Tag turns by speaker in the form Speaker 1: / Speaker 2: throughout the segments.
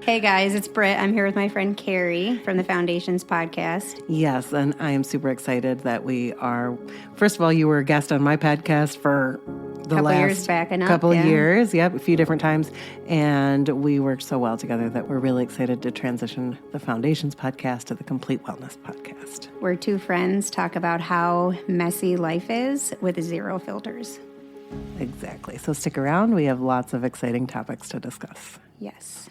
Speaker 1: Hey guys, it's Britt. I'm here with my friend Carrie from the Foundations podcast.
Speaker 2: Yes, and I am super excited that we are. First of all, you were a guest on my podcast for the last
Speaker 1: years back and
Speaker 2: couple
Speaker 1: up, yeah.
Speaker 2: years. Yep, a few different times. And we worked so well together that we're really excited to transition the Foundations podcast to the Complete Wellness podcast.
Speaker 1: We're two friends talk about how messy life is with zero filters.
Speaker 2: Exactly. So stick around. We have lots of exciting topics to discuss.
Speaker 1: Yes.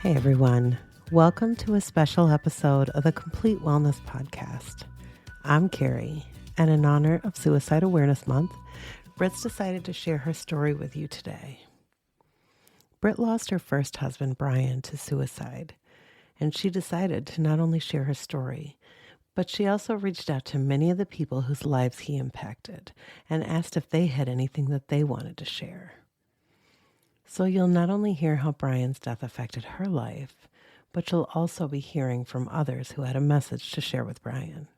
Speaker 2: Hey everyone, welcome to a special episode of the Complete Wellness Podcast. I'm Carrie, and in honor of Suicide Awareness Month, Britt's decided to share her story with you today. Britt lost her first husband, Brian, to suicide, and she decided to not only share her story, but she also reached out to many of the people whose lives he impacted and asked if they had anything that they wanted to share. So you'll not only hear how Brian's death affected her life, but you'll also be hearing from others who had a message to share with Brian.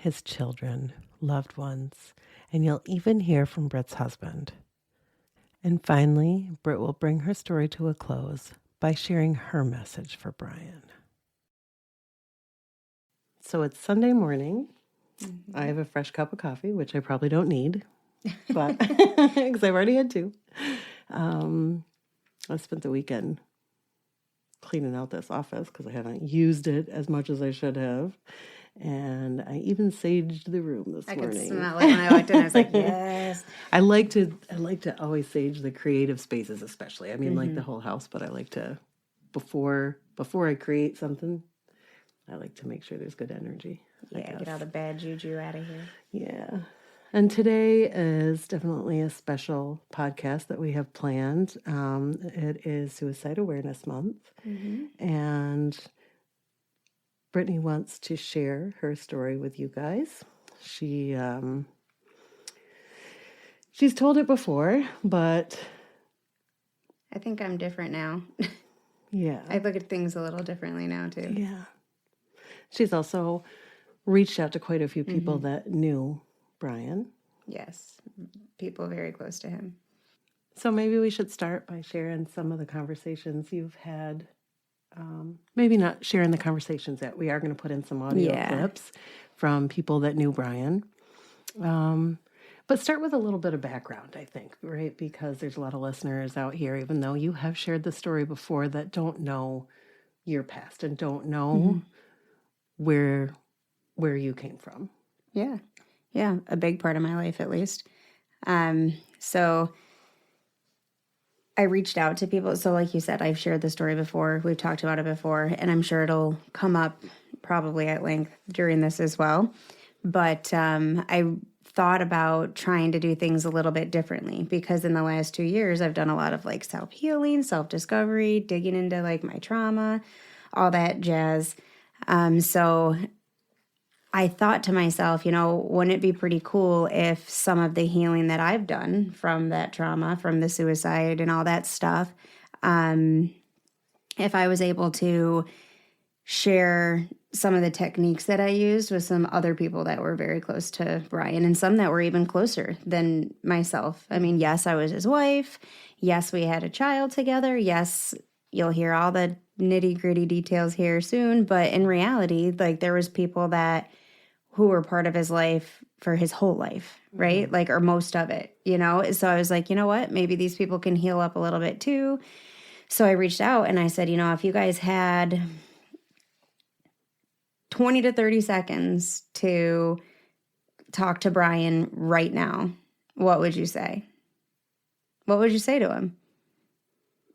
Speaker 2: His children, loved ones, and you'll even hear from Britt's husband. And finally, Britt will bring her story to a close by sharing her message for Brian. So it's Sunday morning. Mm-hmm. I have a fresh cup of coffee, which I probably don't need, but because I've already had two. I spent the weekend cleaning out this office because I haven't used it as much as I should have. And I even saged the room this morning.
Speaker 1: I could smell it when I walked in. I was like, yes.
Speaker 2: I like to always sage the creative spaces, especially. I mean, like the whole house, but I like to, before I create something, I like to make sure there's good energy.
Speaker 1: Yeah, get all the bad juju out of here.
Speaker 2: Yeah. And today is definitely a special podcast that we have planned. It is Suicide Awareness Month. Mm-hmm. And Brittany wants to share her story with you guys. She's told it before, but
Speaker 1: I think I'm different now.
Speaker 2: Yeah.
Speaker 1: I look at things a little differently now, too.
Speaker 2: Yeah. She's also reached out to quite a few people that knew Brian.
Speaker 1: Yes, people very close to him.
Speaker 2: So maybe we should start by sharing some of the conversations you've had. Maybe not sharing the conversations yet. We are going to put in some audio clips from people that knew Brian. But start with a little bit of background, I think, right? Because there's a lot of listeners out here, even though you have shared the story before, that don't know your past and don't know where you came from.
Speaker 1: Yeah. Yeah, a big part of my life, at least. So I reached out to people. So like you said, I've shared the story before. We've talked about it before, and I'm sure it'll come up probably at length during this as well. But I thought about trying to do things a little bit differently because in the last 2 years, I've done a lot of like self-healing, self-discovery, digging into like my trauma, all that jazz. So I thought to myself, wouldn't it be pretty cool if some of the healing that I've done from that trauma, from the suicide and all that stuff, if I was able to share some of the techniques that I used with some other people that were very close to Brian and some that were even closer than myself. I mean, yes, I was his wife. Yes, we had a child together. Yes, you'll hear all the nitty-gritty details here soon. But in reality, like there was people who were part of his life for his whole life, right? Like, or most of it, So I was like, you know what? Maybe these people can heal up a little bit too. So I reached out and I said, if you guys had 20 to 30 seconds to talk to Brian right now, what would you say? What would you say to him?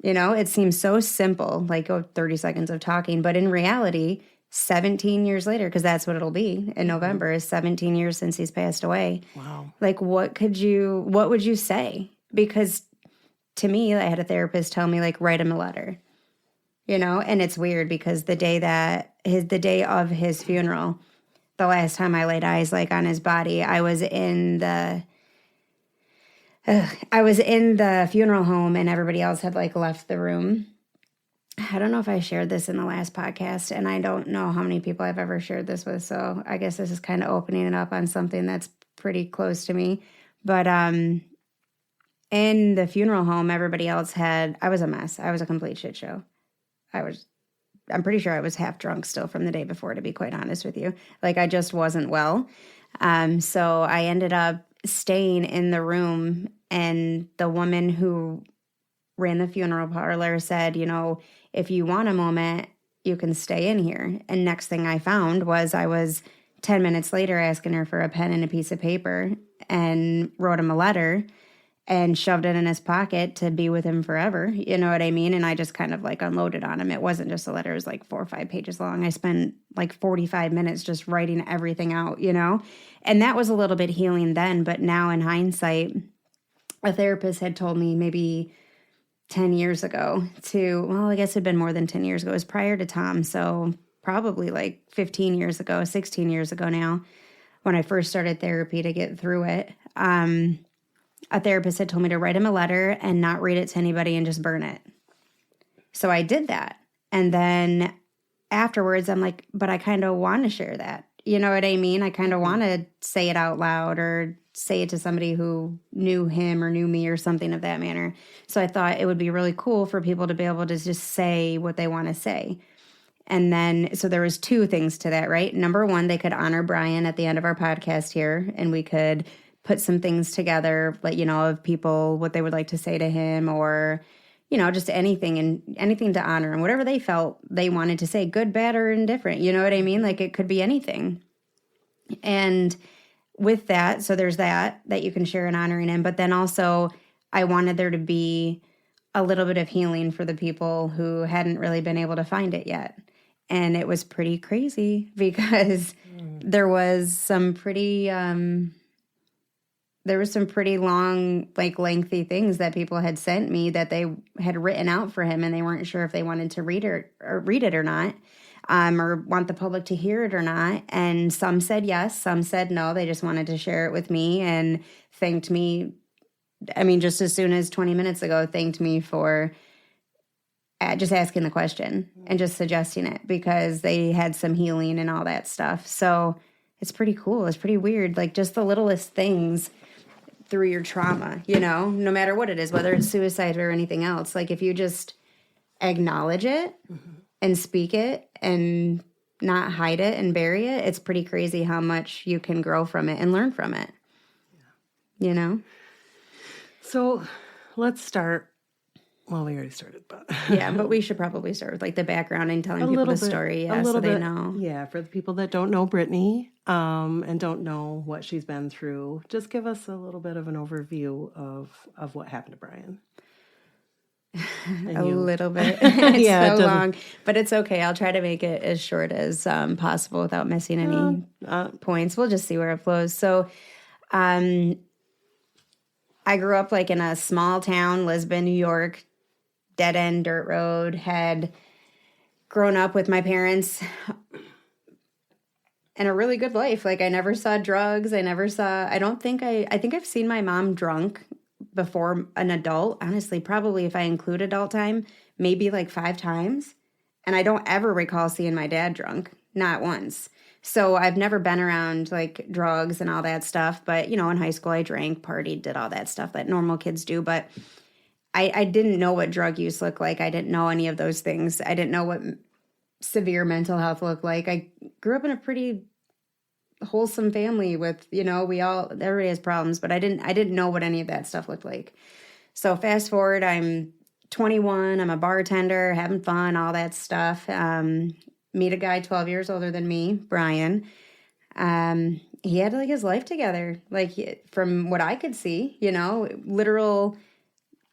Speaker 1: It seems so simple, like 30 seconds of talking, but in reality, 17 years later, because that's what it'll be in November, is 17 years since he's passed away.
Speaker 2: Wow.
Speaker 1: Like, what would you say? Because to me, I had a therapist tell me, like, write him a letter, and it's weird because the day of his funeral, the last time I laid eyes like on his body, I was in the I was in the funeral home and everybody else had like left the room. I don't know if I shared this in the last podcast, and I don't know how many people I've ever shared this with. So I guess this is kind of opening it up on something that's pretty close to me. But in the funeral home, everybody else I was a mess. I was a complete shit show. I'm pretty sure I was half drunk still from the day before, to be quite honest with you. Like, I just wasn't well. So I ended up staying in the room, and the woman who ran the funeral parlor said, if you want a moment, you can stay in here. And next thing I found was I was 10 minutes later asking her for a pen and a piece of paper and wrote him a letter and shoved it in his pocket to be with him forever. You know what I mean? And I just kind of like unloaded on him. It wasn't just a letter. It was like 4 or 5 pages long. I spent like 45 minutes just writing everything out, And that was a little bit healing then. But now in hindsight, a therapist had told me maybe 10 years ago I guess it'd been more than 10 years ago. It was prior to Tom. So probably like 15 years ago, 16 years ago now, when I first started therapy to get through it. A therapist had told me to write him a letter and not read it to anybody and just burn it. So I did that. And then afterwards, I'm like, but I kind of want to share that. You know what I mean? I kind of want to say it out loud or say it to somebody who knew him or knew me or something of that manner. So I thought it would be really cool for people to be able to just say what they want to say. And then, so there was 2 things to that, right? Number 1, they could honor Brian at the end of our podcast here, and we could put some things together, like, of people, what they would like to say to him, or, just anything to honor him, whatever they felt they wanted to say, good, bad, or indifferent. You know what I mean? Like, it could be anything. And with that, so there's that you can share in honoring him. But then also, I wanted there to be a little bit of healing for the people who hadn't really been able to find it yet. And it was pretty crazy because there was some pretty long, like, lengthy things that people had sent me that they had written out for him, and they weren't sure if they wanted to read it or not, or want the public to hear it or not. And some said yes, some said no. They just wanted to share it with me and thanked me. I mean, just as soon as 20 minutes ago, thanked me for just asking the question and just suggesting it because they had some healing and all that stuff. So it's pretty cool. It's pretty weird. Like, just the littlest things through your trauma, no matter what it is, whether it's suicide or anything else. Like, if you just acknowledge it and speak it and not hide it and bury it, it's pretty crazy how much you can grow from it and learn from it.
Speaker 2: So let's start. Well, we already started, but
Speaker 1: yeah, but we should probably start with like the background and telling people the story, so they know.
Speaker 2: Yeah, for the people that don't know Brittany, and don't know what she's been through, just give us a little bit of an overview of what happened to Brian.
Speaker 1: Little bit. It's so long, but it's okay. I'll try to make it as short as possible without missing any points. We'll just see where it flows. So, I grew up like in a small town, Lisbon, New York. Dead end dirt road. Had grown up with my parents in a really good life. Like, I never saw drugs. I think I've seen my mom drunk before an adult. Honestly, probably if I include adult time, maybe like 5 times. And I don't ever recall seeing my dad drunk. Not once. So I've never been around like drugs and all that stuff. But, in high school, I drank, partied, did all that stuff that normal kids do. But I didn't know what drug use looked like. I didn't know any of those things. I didn't know what severe mental health looked like. I grew up in a pretty wholesome family with, everybody has problems, but I didn't know what any of that stuff looked like. So fast forward, I'm 21, I'm a bartender, having fun, all that stuff. Meet a guy 12 years older than me, Brian. He had like his life together, like from what I could see, literal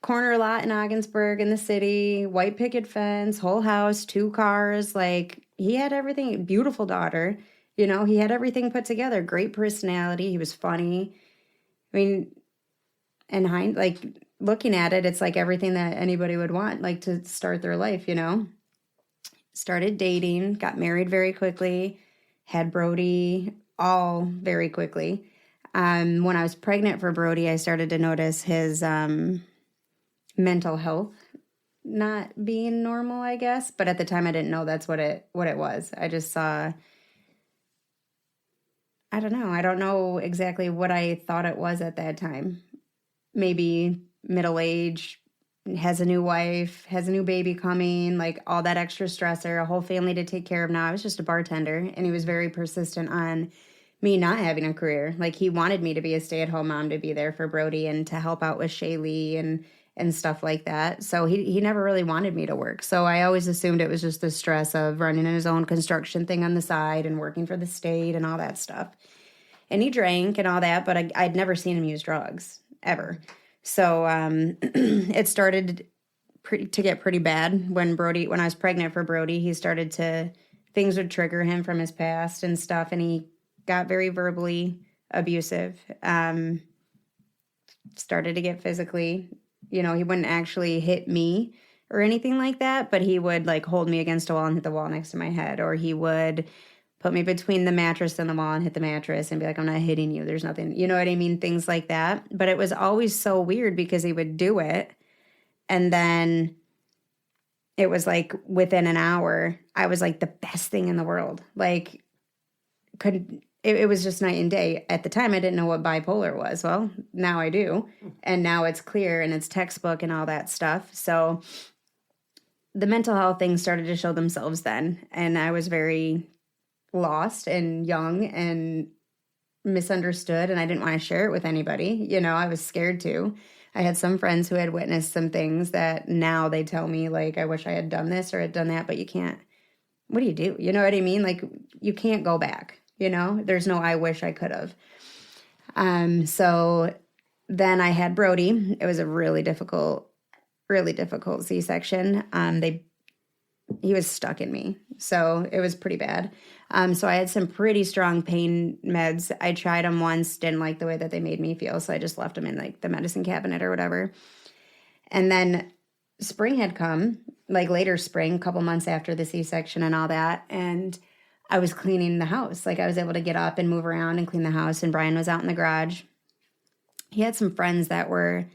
Speaker 1: corner lot in Ogdensburg in the city, white picket fence, whole house, 2 cars. Like, he had everything. Beautiful daughter. He had everything put together. Great personality. He was funny. I mean, and like, looking at it, it's like everything that anybody would want, like, to start their life, Started dating, got married very quickly, had Brody all very quickly. When I was pregnant for Brody, I started to notice his mental health not being normal, I guess. But at the time, I didn't know that's what it was. I just saw, I don't know. I don't know exactly what I thought it was at that time. Maybe middle age, has a new wife, has a new baby coming, like all that extra stressor, a whole family to take care of now. I was just a bartender, and he was very persistent on me not having a career. Like, he wanted me to be a stay-at-home mom, to be there for Brody and to help out with Shaylee and stuff like that. So he never really wanted me to work. So I always assumed it was just the stress of running his own construction thing on the side and working for the state and all that stuff. And he drank and all that, but I'd never seen him use drugs, ever. So it started to get pretty bad when I was pregnant for Brody. Things would trigger him from his past and stuff, and he got very verbally abusive. Started to get physically, he wouldn't actually hit me or anything like that, but he would like hold me against a wall and hit the wall next to my head, or he would put me between the mattress and the wall and hit the mattress and be like, I'm not hitting you. There's nothing, you know what I mean? Things like that. But it was always so weird because he would do it. And then it was like within an hour, I was like the best thing in the world. Like, it was just night and day. At the time, I didn't know what bipolar was. Well, now I do. And now it's clear and it's textbook and all that stuff. So the mental health things started to show themselves then. And I was very lost and young and misunderstood, and I didn't want to share it with anybody. I was scared to. I had some friends who had witnessed some things that now they tell me, like, I wish I had done this or had done that, but you can't. What do you do? You know what I mean? Like, you can't go back, There's no I wish I could have. So then I had Brody. It was a really difficult C-section. He was stuck in me, so it was pretty bad. So I had some pretty strong pain meds. I tried them once, didn't like the way that they made me feel, so I just left them in like the medicine cabinet or whatever. And then spring had come, like later spring, a couple months after the C-section and all that, and I was cleaning the house. Like, I was able to get up and move around and clean the house, and Brian was out in the garage. He had some friends that were,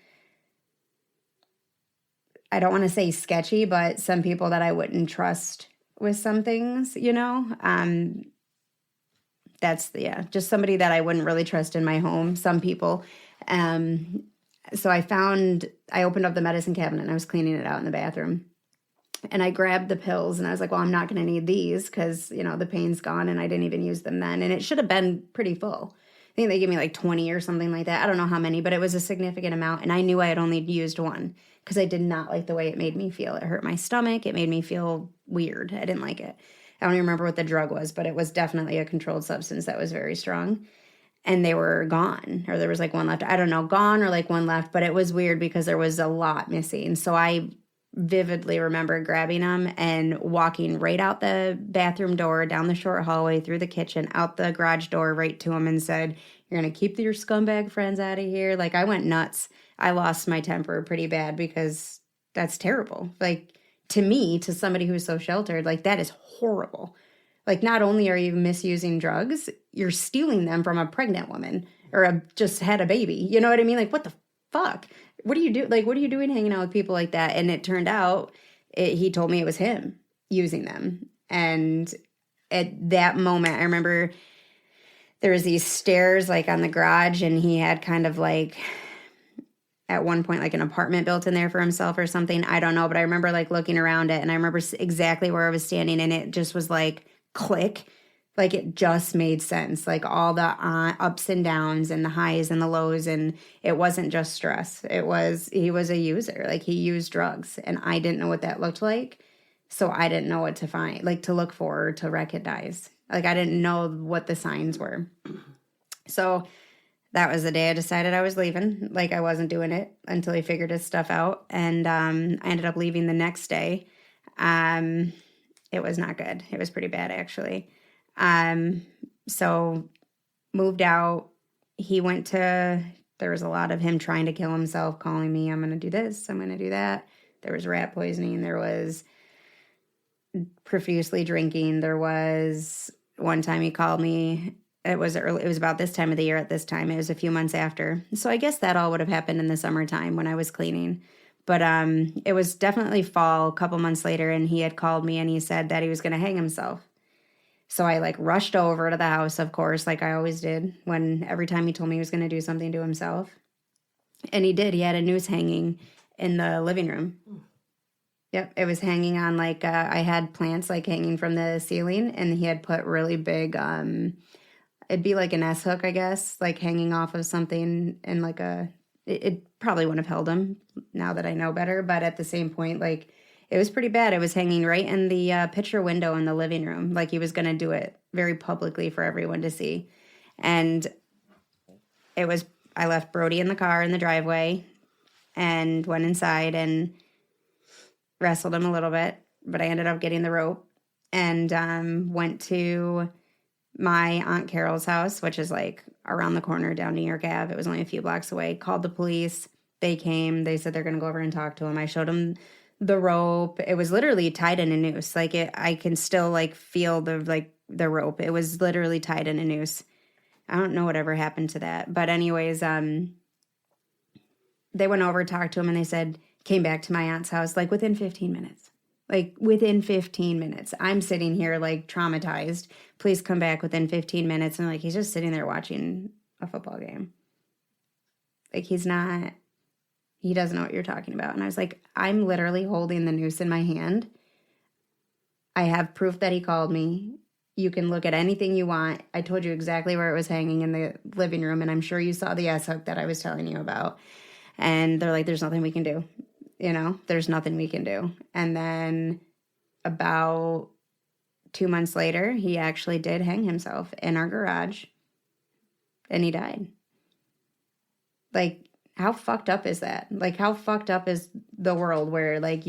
Speaker 1: I don't want to say sketchy, but some people that I wouldn't trust with some things, just somebody that I wouldn't really trust in my home, some people. So I opened up the medicine cabinet and I was cleaning it out in the bathroom, and I grabbed the pills and I was like, well, I'm not going to need these because, the pain's gone, and I didn't even use them then. And it should have been pretty full. I think they gave me like 20 or something like that. I don't know how many, but it was a significant amount. And I knew I had only used one because I did not like the way it made me feel. It hurt my stomach. It made me feel weird. I didn't like it. I don't even remember what the drug was, but it was definitely a controlled substance that was very strong. And they were gone, or there was like one left. I don't know, gone or like one left, but it was weird because there was a lot missing. So I vividly remember grabbing them and walking right out the bathroom door, down the short hallway, through the kitchen, out the garage door, right to him, and said, you're going to keep your scumbag friends out of here. Like, I went nuts. I lost my temper pretty bad because that's terrible. Like, to me, to somebody who's so sheltered, like, that is horrible. Like, not only are you misusing drugs, you're stealing them from a pregnant woman or just had a baby. You know what I mean? Like, what the fuck? What do you do? Like, what are you doing hanging out with people like that? And it turned out, he told me it was him using them. And at that moment, I remember there was these stairs like on the garage, and he had kind of like, at one point, like an apartment built in there for himself or something. I don't know, but I remember like looking around it, and I remember exactly where I was standing, and it just was like click. Like, it just made sense, like all the ups and downs and the highs and the lows. And it wasn't just stress. He was a user. Like, he used drugs, and I didn't know what that looked like. So I didn't know what to find, like to look for or to recognize. Like, I didn't know what the signs were. So that was the day I decided I was leaving. Like, I wasn't doing it until he figured his stuff out. And I ended up leaving the next day. It was not good. It was pretty bad, actually. So moved out. There was a lot of him trying to kill himself, calling me, I'm going to do this, I'm going to do that. There was rat poisoning. There was profusely drinking. There was one time he called me It was early. It was about this time of the year at this time. It was a few months after. So I guess that all would have happened in the summertime when I was cleaning. But it was definitely fall, a couple months later, and he had called me and he said that he was going to hang himself. So I like rushed over to the house, of course, like I always did when every time he told me he was going to do something to himself. And he did. He had a noose hanging in the living room. Yep, it was hanging on like I had plants like hanging from the ceiling, and he had put really big it'd be like an S hook, I guess, like hanging off of something, and like it probably wouldn't have held him now that I know better, but at the same point, like it was pretty bad. It was hanging right in the picture window in the living room, like he was going to do it very publicly for everyone to see. And I left Brody in the car in the driveway and went inside and wrestled him a little bit, but I ended up getting the rope and went to my Aunt Carol's house, which is like around the corner down New York Ave. It was only a few blocks away. Called the police. They came. They said they're going to go over and talk to him. I showed him the rope. It was literally tied in a noose. Like I can still like feel the rope. It was literally tied in a noose. I don't know whatever happened to that. But anyways, they went over, talked to him, and they said, came back to my aunt's house like within 15 minutes. Like within 15 minutes. I'm sitting here like traumatized. Please come back within 15 minutes. And like, he's just sitting there watching a football game. Like he doesn't know what you're talking about. And I was like, I'm literally holding the noose in my hand. I have proof that he called me. You can look at anything you want. I told you exactly where it was hanging in the living room. And I'm sure you saw the S hook that I was telling you about. And they're like, there's nothing we can do. There's nothing we can do. And then about 2 months later, he actually did hang himself in our garage. And he died. Like, how fucked up is that? Like, how fucked up is the world where, like,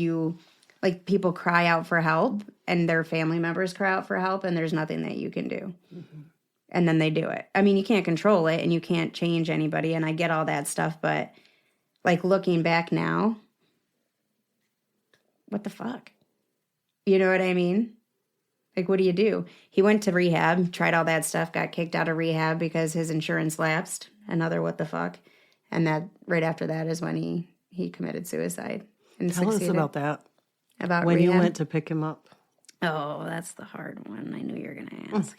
Speaker 1: people cry out for help and their family members cry out for help and there's nothing that you can do. Mm-hmm. And then they do it. I mean, you can't control it and you can't change anybody. And I get all that stuff. But, like, looking back now, what the fuck? You know what I mean? Like, what do you do? He went to rehab, tried all that stuff, got kicked out of rehab because his insurance lapsed. Another what the fuck. And that right after that is when he committed suicide. And
Speaker 2: Tell us about that.
Speaker 1: About
Speaker 2: when
Speaker 1: rehab.
Speaker 2: You went to pick him up.
Speaker 1: Oh, that's the hard one. I knew you were going to ask.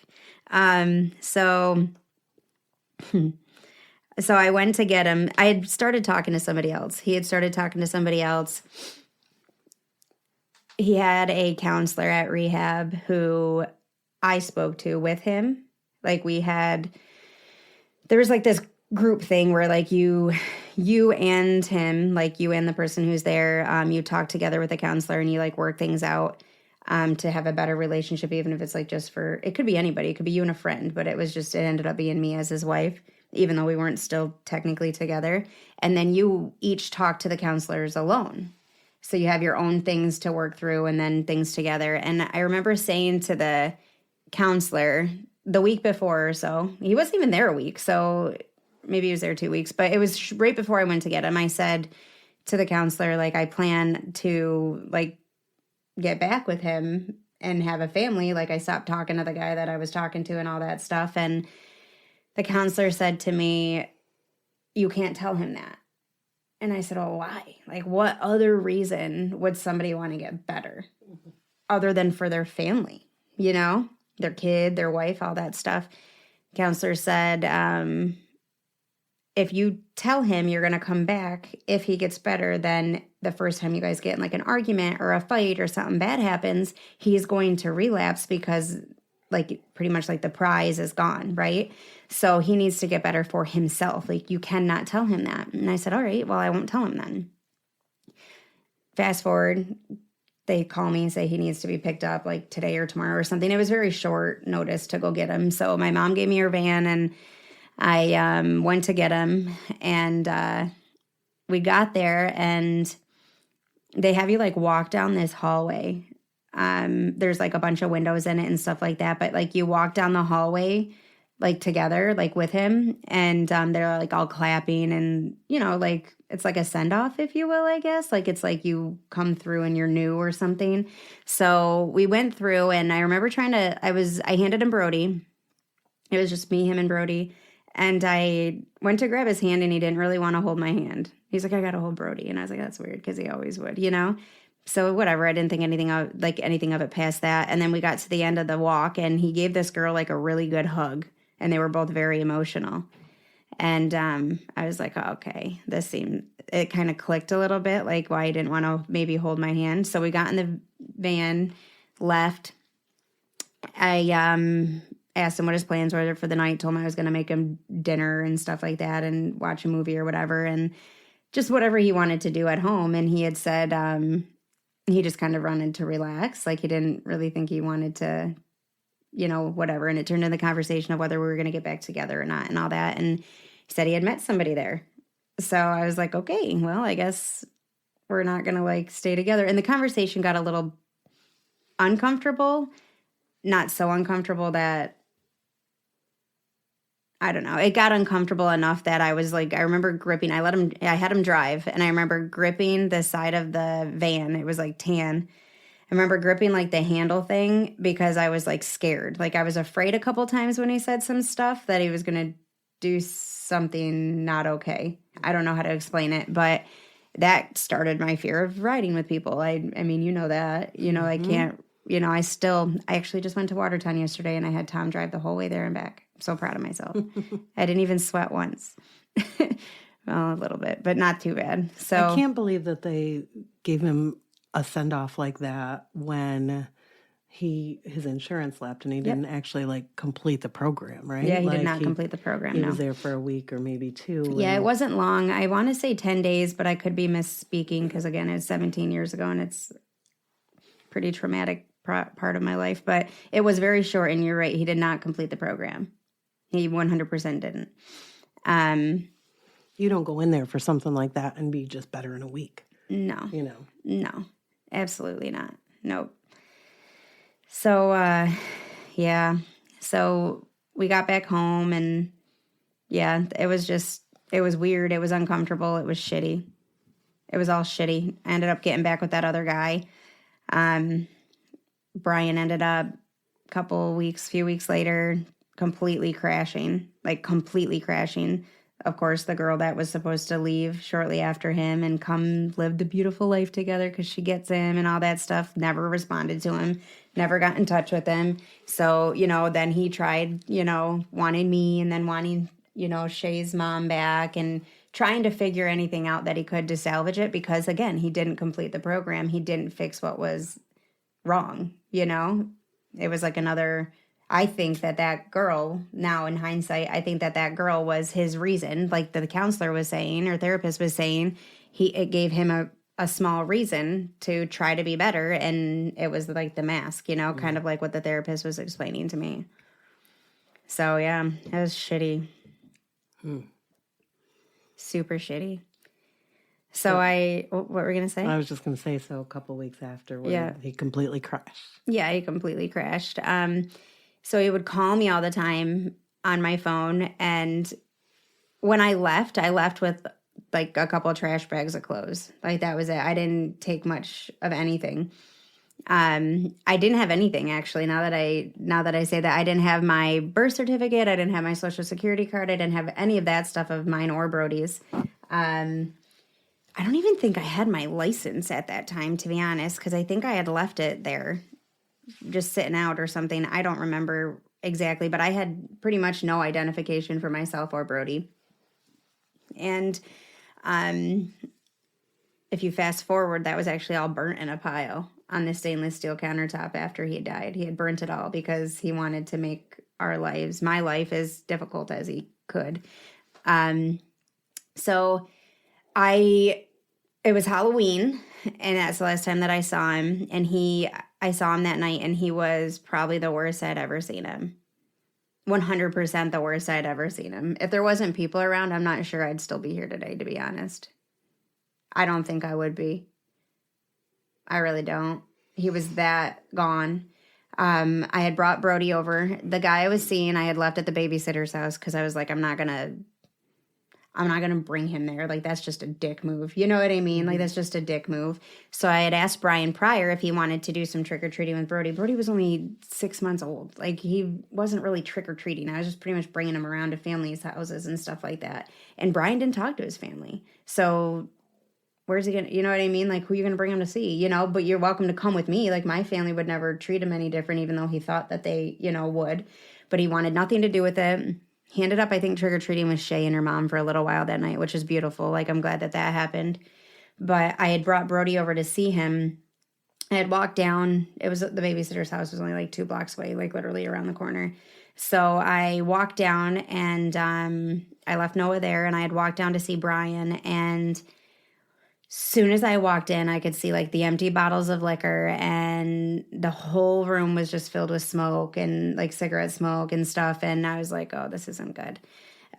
Speaker 1: So I went to get him. I had started talking to somebody else. He had started talking to somebody else. He had a counselor at rehab who I spoke to with him. Like there was like this group thing where like you and him, like you and the person who's there, you talk together with the counselor and you like work things out to have a better relationship, even if it's like just it could be anybody. It could be you and a friend, but it ended up being me as his wife, even though we weren't still technically together. And then you each talk to the counselors alone. So you have your own things to work through and then things together. And I remember saying to the counselor the week before or so, he wasn't even there a week, so maybe he was there 2 weeks, but it was right before I went to get him. I said to the counselor, like, I plan to, like, get back with him and have a family. Like, I stopped talking to the guy that I was talking to and all that stuff. And the counselor said to me, you can't tell him that. And I said, oh, why? Like, what other reason would somebody want to get better other than for their family, their kid, their wife, all that stuff? Counselor said, if you tell him you're going to come back, if he gets better, then the first time you guys get in like an argument or a fight or something bad happens, he's going to relapse because like pretty much like the prize is gone, right? So he needs to get better for himself. Like you cannot tell him that. And I said, all right, well, I won't tell him then. Fast forward, they call me and say he needs to be picked up like today or tomorrow or something. It was very short notice to go get him. So my mom gave me her van and I went to get him, and we got there, and they have you like walk down this hallway. There's like a bunch of windows in it and stuff like that, but like you walk down the hallway like together, like with him, and they're like all clapping and like it's like a send off, if you will, I guess. Like it's like you come through and you're new or something. So we went through, and I remember I handed him Brody. It was just me, him, and Brody. And I went to grab his hand, and he didn't really want to hold my hand. He's like, I got to hold Brody. And I was like, that's weird, because he always would, you know? So whatever, I didn't think anything of it past that. And then we got to the end of the walk, and he gave this girl like a really good hug, and they were both very emotional. And I was like, oh, okay, it kind of clicked a little bit, like why he didn't want to maybe hold my hand. So we got in the van, left. I asked him what his plans were for the night, told him I was going to make him dinner and stuff like that and watch a movie or whatever, and just whatever he wanted to do at home. And he had said he just kind of wanted to relax. Like he didn't really think he wanted to, you know, whatever. And it turned into the conversation of whether we were going to get back together or not and all that. And he said he had met somebody there. So I was like, okay, well, I guess we're not going to like stay together. And the conversation got a little uncomfortable, not so uncomfortable that, I don't know. It got uncomfortable enough that I was like, I remember gripping, I had him drive, and I remember gripping the side of the van. It was like tan. I remember gripping like the handle thing because I was like scared. Like I was afraid a couple times when he said some stuff that he was going to do something not okay. I don't know how to explain it, but that started my fear of riding with people. I mean, you know that, you know, I can't, you know, I actually just went to Watertown yesterday, and I had Tom drive the whole way there and back. I'm so proud of myself. I didn't even sweat once. Well, a little bit, but not too bad. So
Speaker 2: I can't believe that they gave him a send-off like that when his insurance lapsed and he didn't actually like complete the program, right?
Speaker 1: Yeah, he
Speaker 2: like
Speaker 1: did not complete the program.
Speaker 2: He was there for a week or maybe 2.
Speaker 1: Yeah, it wasn't long. I want to say 10 days, but I could be misspeaking because, again, it's 17 years ago, and it's pretty traumatic part of my life. But it was very short, and you're right. He did not complete the program. He 100% didn't.
Speaker 2: You don't go in there for something like that and be just better in a week.
Speaker 1: No.
Speaker 2: You know.
Speaker 1: No, absolutely not. Nope. So, yeah. So we got back home, and yeah, it was weird. It was uncomfortable. It was shitty. It was all shitty. I ended up getting back with that other guy. Brian ended up few weeks later, completely crashing. Of course, the girl that was supposed to leave shortly after him and come live the beautiful life together because she gets him and all that stuff, never responded to him, never got in touch with him. So, you know, then he tried, you know, wanting me and then wanting, you know, Shay's mom back and trying to figure anything out that he could to salvage it because, again, he didn't complete the program. He didn't fix what was wrong, you know? It was like another... I think that girl, now in hindsight, I think that girl was his reason, like the counselor was saying or therapist was saying, it gave him a small reason to try to be better, and it was like the mask, you know, kind of like what the therapist was explaining to me. So, yeah, it was shitty. Super shitty. So what were we going to say?
Speaker 2: I was just going to say, so a couple weeks after, he completely crashed.
Speaker 1: Yeah, he completely crashed. So he would call me all the time on my phone. And when I left with like a couple of trash bags of clothes. Like that was it. I didn't take much of anything. I didn't have anything actually. Now that I say that, I didn't have my birth certificate. I didn't have my social security card. I didn't have any of that stuff of mine or Brody's. I don't even think I had my license at that time, to be honest, because I think I had left it there. Just sitting out or something. I don't remember exactly, but I had pretty much no identification for myself or Brody. And if you fast forward, that was actually all burnt in a pile on the stainless steel countertop after he had died. He had burnt it all because he wanted to make my life, as difficult as he could. So it was Halloween, and that's the last time that I saw him. And I saw him that night, and he was probably the worst I'd ever seen him. 100% the worst I'd ever seen him. If there wasn't people around, I'm not sure I'd still be here today, to be honest. I don't think I would be. I really don't. He was that gone. I had brought Brody over. The guy I was seeing, I had left at the babysitter's house because I was like, I'm not going to bring him there. Like, that's just a dick move. You know what I mean? Like, that's just a dick move. So I had asked Brian prior if he wanted to do some trick-or-treating with Brody. Brody was only 6 months old. Like, he wasn't really trick-or-treating. I was just pretty much bringing him around to families' houses and stuff like that. And Brian didn't talk to his family. So where's he going to, you know what I mean? Like, who are you going to bring him to see, you know? But you're welcome to come with me. Like, my family would never treat him any different, even though he thought that they, you know, would. But he wanted nothing to do with it. He ended up, I think, trick-or-treating with Shay and her mom for a little while that night, which is beautiful. Like, I'm glad that that happened. But I had brought Brody over to see him. I had walked down. It was the babysitter's house was only like 2 blocks away, like literally around the corner. So I walked down and I left Noah there, and I had walked down to see Brian. And soon as I walked in, I could see like the empty bottles of liquor, and the whole room was just filled with smoke and like cigarette smoke and stuff. And I was like, oh, this isn't good.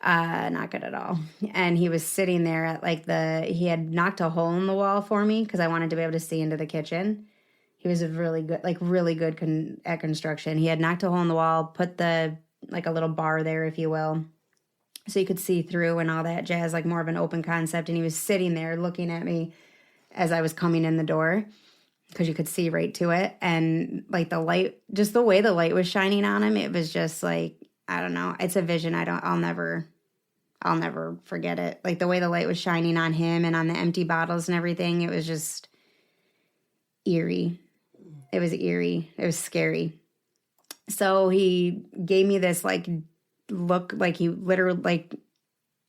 Speaker 1: Not good at all. And he was sitting there at like he had knocked a hole in the wall for me because I wanted to be able to see into the kitchen. He was really good at construction. He had knocked a hole in the wall, put like a little bar there, if you will, so you could see through and all that jazz, like more of an open concept. And he was sitting there looking at me as I was coming in the door because you could see right to it. And like the light, just the way the light was shining on him, it was just like, I don't know. It's a vision. I'll never forget it. Like the way the light was shining on him and on the empty bottles and everything, it was just eerie. It was eerie. It was scary. So he gave me this like look, like he literally, like,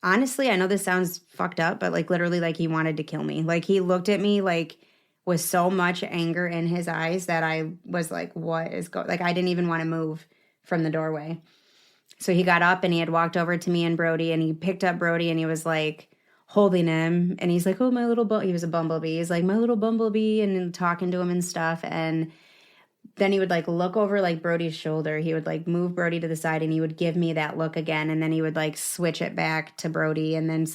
Speaker 1: honestly, I know this sounds fucked up, but like literally like he wanted to kill me. Like he looked at me like with so much anger in his eyes that I was like, what is going, like I didn't even want to move from the doorway. So he got up and he had walked over to me and Brody, and he picked up Brody and he was like holding him, and he's like, oh, my little he was a bumblebee. He's like, my little bumblebee, and talking to him and stuff. And then he would like look over like Brody's shoulder. He would like move Brody to the side, and he would give me that look again. And then he would like switch it back to Brody. And then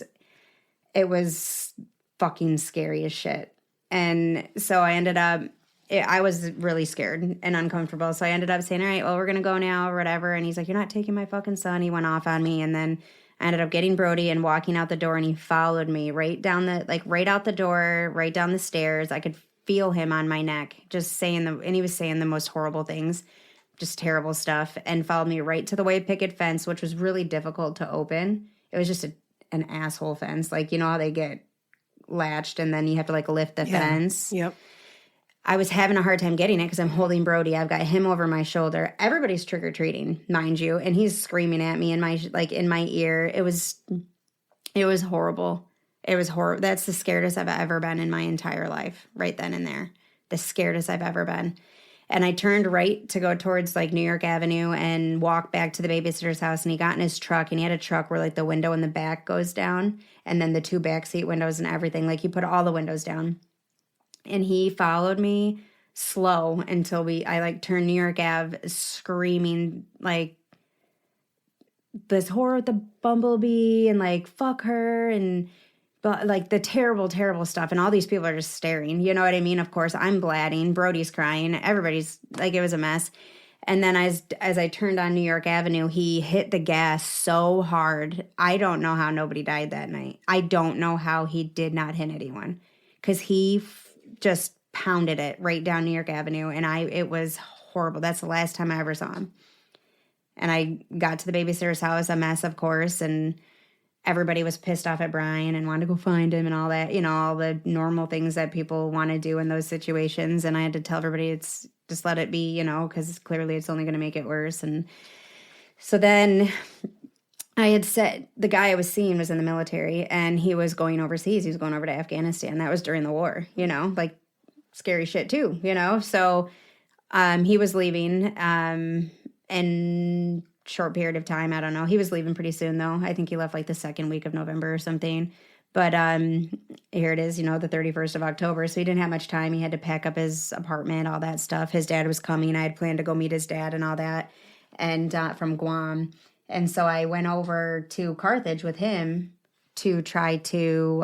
Speaker 1: it was fucking scary as shit. And so I ended up, I was really scared and uncomfortable. So I ended up saying, all right, well, we're going to go now or whatever. And he's like, you're not taking my fucking son. He went off on me. And then I ended up getting Brody and walking out the door, and he followed me right down right out the door, right down the stairs. I could feel him on my neck, just saying and he was saying the most horrible things, just terrible stuff, and followed me right to the white picket fence, which was really difficult to open. It was just an asshole fence. Like, you know how they get latched and then you have to like lift the fence?
Speaker 2: Yep.
Speaker 1: I was having a hard time getting it because I'm holding Brody. I've got him over my shoulder. Everybody's trick-or-treating, mind you, and he's screaming at me in my ear. It was horrible. It was horrible. That's the scaredest I've ever been in my entire life, right then and there. The scaredest I've ever been. And I turned right to go towards like New York Avenue and walk back to the babysitter's house, and he got in his truck, and he had a truck where like the window in the back goes down, and then the 2 backseat windows and everything. Like he put all the windows down. And he followed me slow until I like turned New York Ave, screaming like this horror with the bumblebee and like fuck her and like the terrible, terrible stuff. And all these people are just staring. You know what I mean? Of course, I'm blatting. Brody's crying. Everybody's like, it was a mess. And then as I turned on New York Avenue, he hit the gas so hard. I don't know how nobody died that night. I don't know how he did not hit anyone, because he just pounded it right down New York Avenue, and it was horrible. That's the last time I ever saw him. And I got to the babysitter's house, a mess, of course, and everybody was pissed off at Brian and wanted to go find him and all that, you know, all the normal things that people want to do in those situations. And I had to tell everybody, it's just let it be, you know, because clearly it's only going to make it worse. And so then I had said the guy I was seeing was in the military, and he was going overseas. He was going over to Afghanistan. That was during the war, you know, like scary shit too, you know. So he was leaving in short period of time. I don't know. He was leaving pretty soon though. I think he left like the 2nd week of November or something. But here it is, you know, the 31st of October. So he didn't have much time. He had to pack up his apartment, all that stuff. His dad was coming. I had planned to go meet his dad and all that, and from Guam. And so I went over to Carthage with him to try to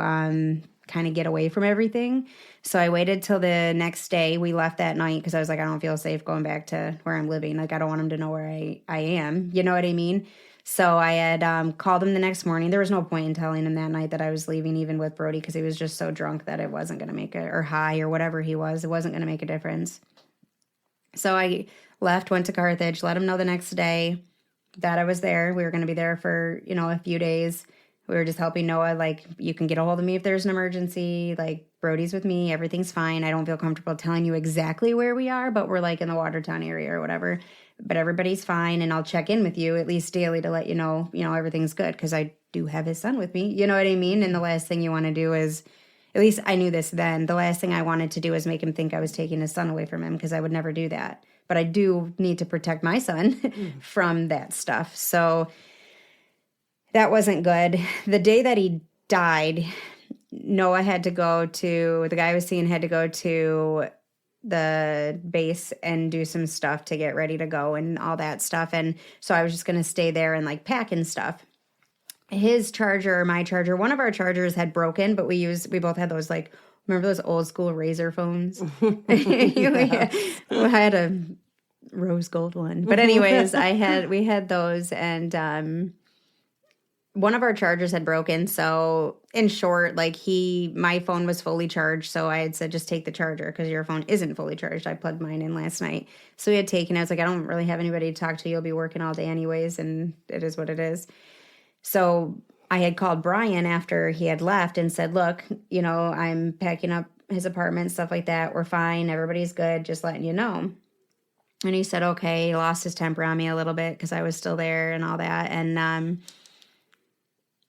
Speaker 1: kind of get away from everything. So I waited till the next day. We left that night because I was like, I don't feel safe going back to where I'm living. Like, I don't want him to know where I am. You know what I mean? So I had called him the next morning. There was no point in telling him that night that I was leaving, even with Brody, because he was just so drunk that it wasn't going to make it, or high or whatever he was. It wasn't going to make a difference. So I left, went to Carthage, let him know the next day that I was there. We were going to be there for, a few days. We were just helping Noah, like, you can get a hold of me if there's an emergency. Like, Brody's with me. Everything's fine. I don't feel comfortable telling you exactly where we are, but we're, like, in the Watertown area or whatever. But everybody's fine, and I'll check in with you at least daily to let you know, everything's good, because I do have his son with me. You know what I mean? And the last thing you want to do is, at least I knew this then, the last thing I wanted to do is make him think I was taking his son away from him, because I would never do that. But I do need to protect my son from that stuff. So that wasn't good. The day that he died, Noah had to go to, the guy I was seeing had to go to the base and do some stuff to get ready to go and all that stuff. And so I was just going to stay there and like pack and stuff. His charger, my charger, one of our chargers had broken, but we both had those, like, remember those old school Razor phones? I had a rose gold one. But anyways, we had those, and one of our chargers had broken. So in short, like, my phone was fully charged. So I had said, just take the charger because your phone isn't fully charged. I plugged mine in last night. So he had taken it. I was like, I don't really have anybody to talk to. You'll be working all day anyways. And it is what it is. So I had called Brian after he had left and said, look, I'm packing up his apartment, stuff like that. We're fine. Everybody's good. Just letting you know. And he said, okay. He lost his temper on me a little bit because I was still there and all that. And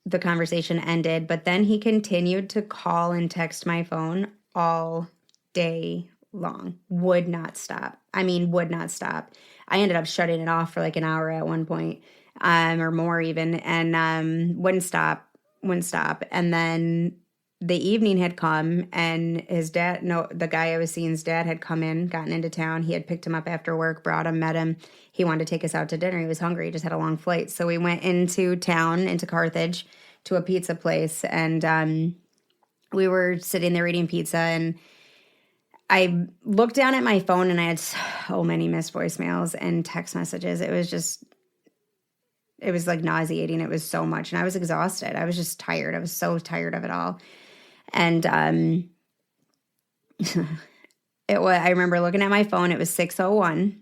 Speaker 1: the conversation ended. But then he continued to call and text my phone all day long. Would not stop. Would not stop. I ended up shutting it off for like an hour at one point. Or more even, and wouldn't stop. And then the evening had come, and his dad, the guy I was seeing's dad had come in, gotten into town. He had picked him up after work, brought him, met him. He wanted to take us out to dinner. He was hungry. He just had a long flight. So we went into town, into Carthage, to a pizza place, and we were sitting there eating pizza, and I looked down at my phone, and I had so many missed voicemails and text messages. It was like nauseating. It was so much. And I was exhausted. I was just tired. I was so tired of it all. And I remember looking at my phone. It was 6:01.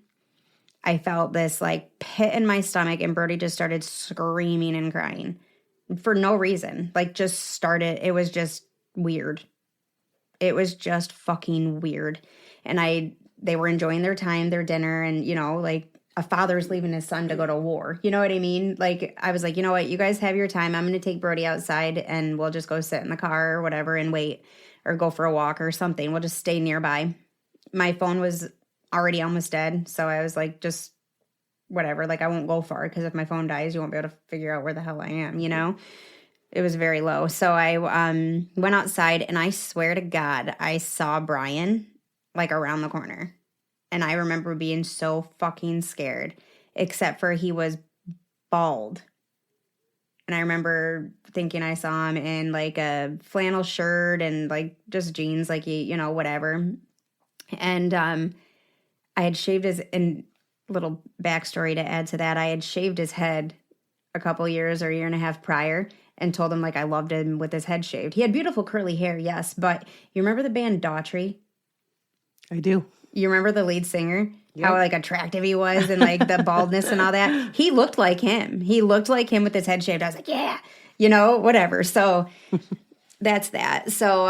Speaker 1: I felt this like pit in my stomach, and Brody just started screaming and crying for no reason. Like, just started. It was just weird. It was just fucking weird. And they were enjoying their time, their dinner, and, like, a father's leaving his son to go to war. You know what I mean? Like, I was like, you know what? You guys have your time. I'm going to take Brody outside, and we'll just go sit in the car or whatever and wait, or go for a walk or something. We'll just stay nearby. My phone was already almost dead. So I was like, just whatever. Like, I won't go far, because if my phone dies, you won't be able to figure out where the hell I am, It was very low. So I went outside, and I swear to God, I saw Brian like around the corner. And I remember being so fucking scared, except for he was bald. And I remember thinking I saw him in like a flannel shirt and like just jeans, like, whatever. And I had shaved and little backstory to add to that, I had shaved his head a couple years or a year and a half prior, and told him like I loved him with his head shaved. He had beautiful curly hair, yes, but you remember the band Daughtry?
Speaker 2: I do.
Speaker 1: You remember the lead singer?
Speaker 2: Yep.
Speaker 1: How like attractive he was, and like the baldness and all that. He looked like him. He looked like him with his head shaved. I was like, yeah, whatever. So that's that. So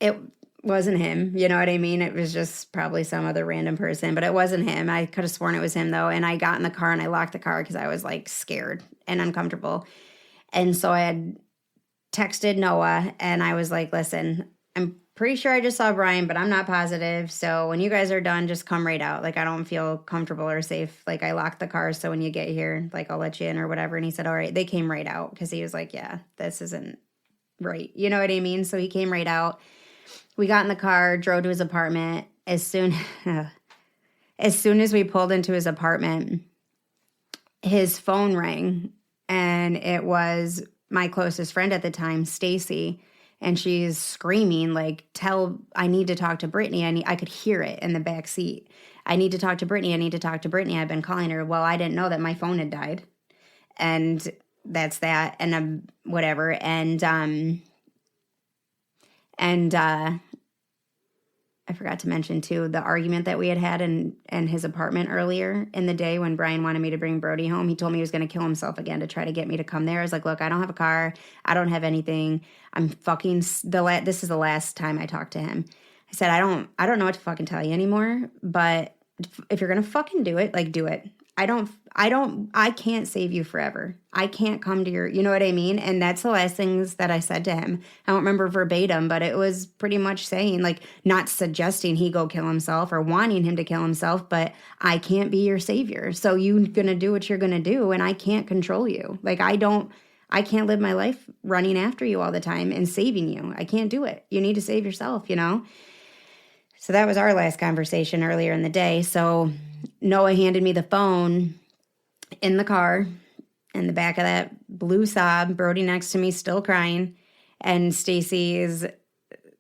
Speaker 1: it wasn't him. You know what I mean? It was just probably some other random person, but it wasn't him. I could have sworn it was him though. And I got in the car and I locked the car because I was like scared and uncomfortable. And so I had texted Noah, and I was like, listen, I'm pretty sure I just saw Brian, but I'm not positive. So when you guys are done, just come right out. Like, I don't feel comfortable or safe. Like, I locked the car, so when you get here, like, I'll let you in or whatever. And he said, all right. They came right out, because he was like, yeah, this isn't right. You know what I mean? So he came right out. We got in the car, drove to his apartment. As soon as we pulled into his apartment, his phone rang, and it was my closest friend at the time, Stacy. and she's screaming like, I need to talk to Brittany. I could hear it in the back seat. I need to talk to Brittany. I need to talk to Brittany. I've been calling her. Well, I didn't know that my phone had died. And that's that. And whatever. And I forgot to mention, too, the argument that we had in his apartment earlier in the day when Brian wanted me to bring Brody home. He told me he was going to kill himself again to try to get me to come there. I was like, look, I don't have a car. I don't have anything. I'm fucking this is the last time I talked to him. I said, I don't know what to fucking tell you anymore, but if you're going to fucking do it, like, do it. I can't save you forever. I can't come to you know what I mean? And that's the last things that I said to him. I don't remember verbatim, but it was pretty much saying, like, not suggesting he go kill himself or wanting him to kill himself, but I can't be your savior. So you're going to do what you're going to do, and I can't control you. Like, I can't live my life running after you all the time and saving you. I can't do it. You need to save yourself, you know? So that was our last conversation earlier in the day. So Noah handed me the phone in the car, in the back of that blue Saab, Brody next to me still crying, and Stacy is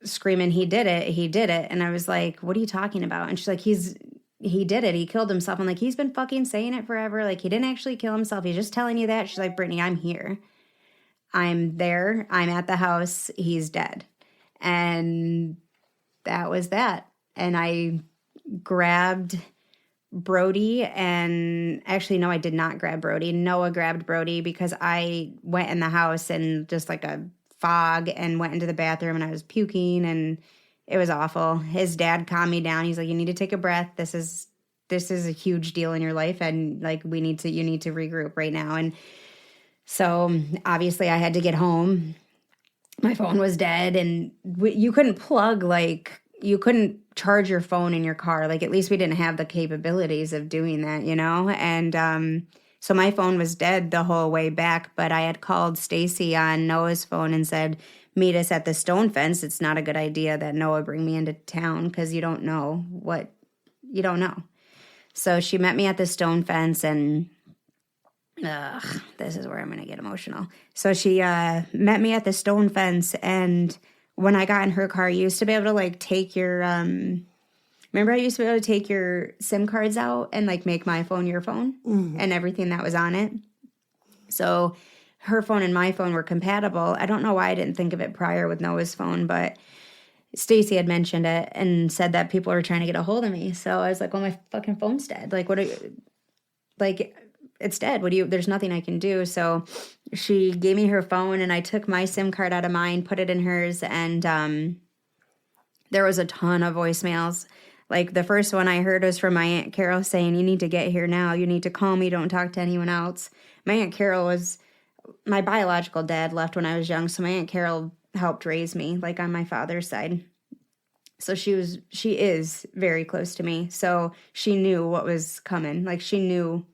Speaker 1: screaming, he did it. And I was like, what are you talking about? And she's like, he did it. He killed himself. I'm like, he's been fucking saying it forever. Like, he didn't actually kill himself. He's just telling you that. She's like, Brittany, I'm here. I'm there. I'm at the house. He's dead. And that was that. And I grabbed Brody, and actually, no, I did not grab Brody. Noah grabbed Brody because I went in the house and just like a fog and went into the bathroom, and I was puking, and it was awful. His dad calmed me down. He's like, you need to take a breath. This is a huge deal in your life, and like you need to regroup right now. And so obviously I had to get home. My phone was dead, and you couldn't you couldn't charge your phone in your car. Like, at least we didn't have the capabilities of doing that, you know? And so my phone was dead the whole way back, but I had called Stacy on Noah's phone and said, meet us at the stone fence. It's not a good idea that Noah bring me into town because you don't know. So she met me at the stone fence, and this is where I'm going to get emotional. So she met me at the stone fence, and when I got in her car, you used to be able to, like, take your, remember I used to be able to take your SIM cards out and, like, make my phone your phone and everything that was on it. So her phone and my phone were compatible. I don't know why I didn't think of it prior with Noah's phone, but Stacy had mentioned it and said that people were trying to get a hold of me. So I was like, well, my fucking phone's dead. Like, it's dead. There's nothing I can do. So she gave me her phone, and I took my SIM card out of mine, put it in hers, and there was a ton of voicemails. Like, the first one I heard was from my Aunt Carol saying, you need to get here now. You need to call me. Don't talk to anyone else. My Aunt Carol was, my biological dad left when I was young, so my Aunt Carol helped raise me, like, on my father's side. So she is very close to me. So she knew what was coming. Like, she knew.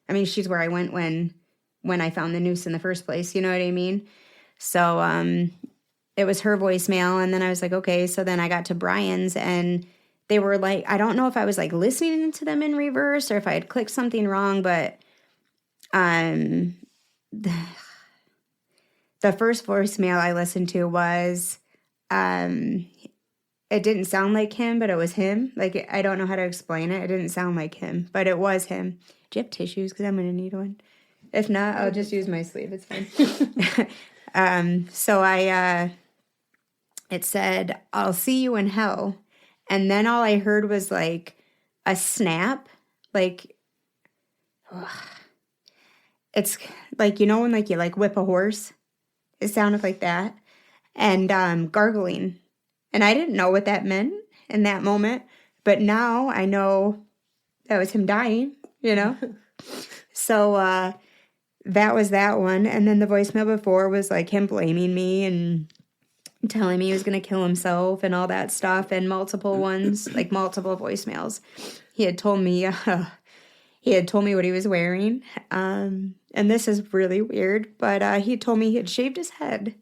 Speaker 1: I mean, she's where I went when I found the noose in the first place. You know what I mean? So it was her voicemail. And then I was like, okay. So then I got to Brian's, and they were like, I don't know if I was like listening to them in reverse or if I had clicked something wrong, but the first voicemail I listened to was, it didn't sound like him, but it was him. Like, I don't know how to explain it. It didn't sound like him, but it was him. Do you have tissues? Because I'm going to need one. If not, I'll just use my sleeve. It's fine. So it said, I'll see you in hell. And then all I heard was like a snap. Like, it's like, you know, when like you like whip a horse? It sounded like that. And gargling. And I didn't know what that meant in that moment. But now I know that was him dying, you know? So that was that one. And then the voicemail before was like him blaming me and telling me he was going to kill himself and all that stuff. And multiple ones, like multiple voicemails. He had told me what he was wearing. And this is really weird, but he told me he had shaved his head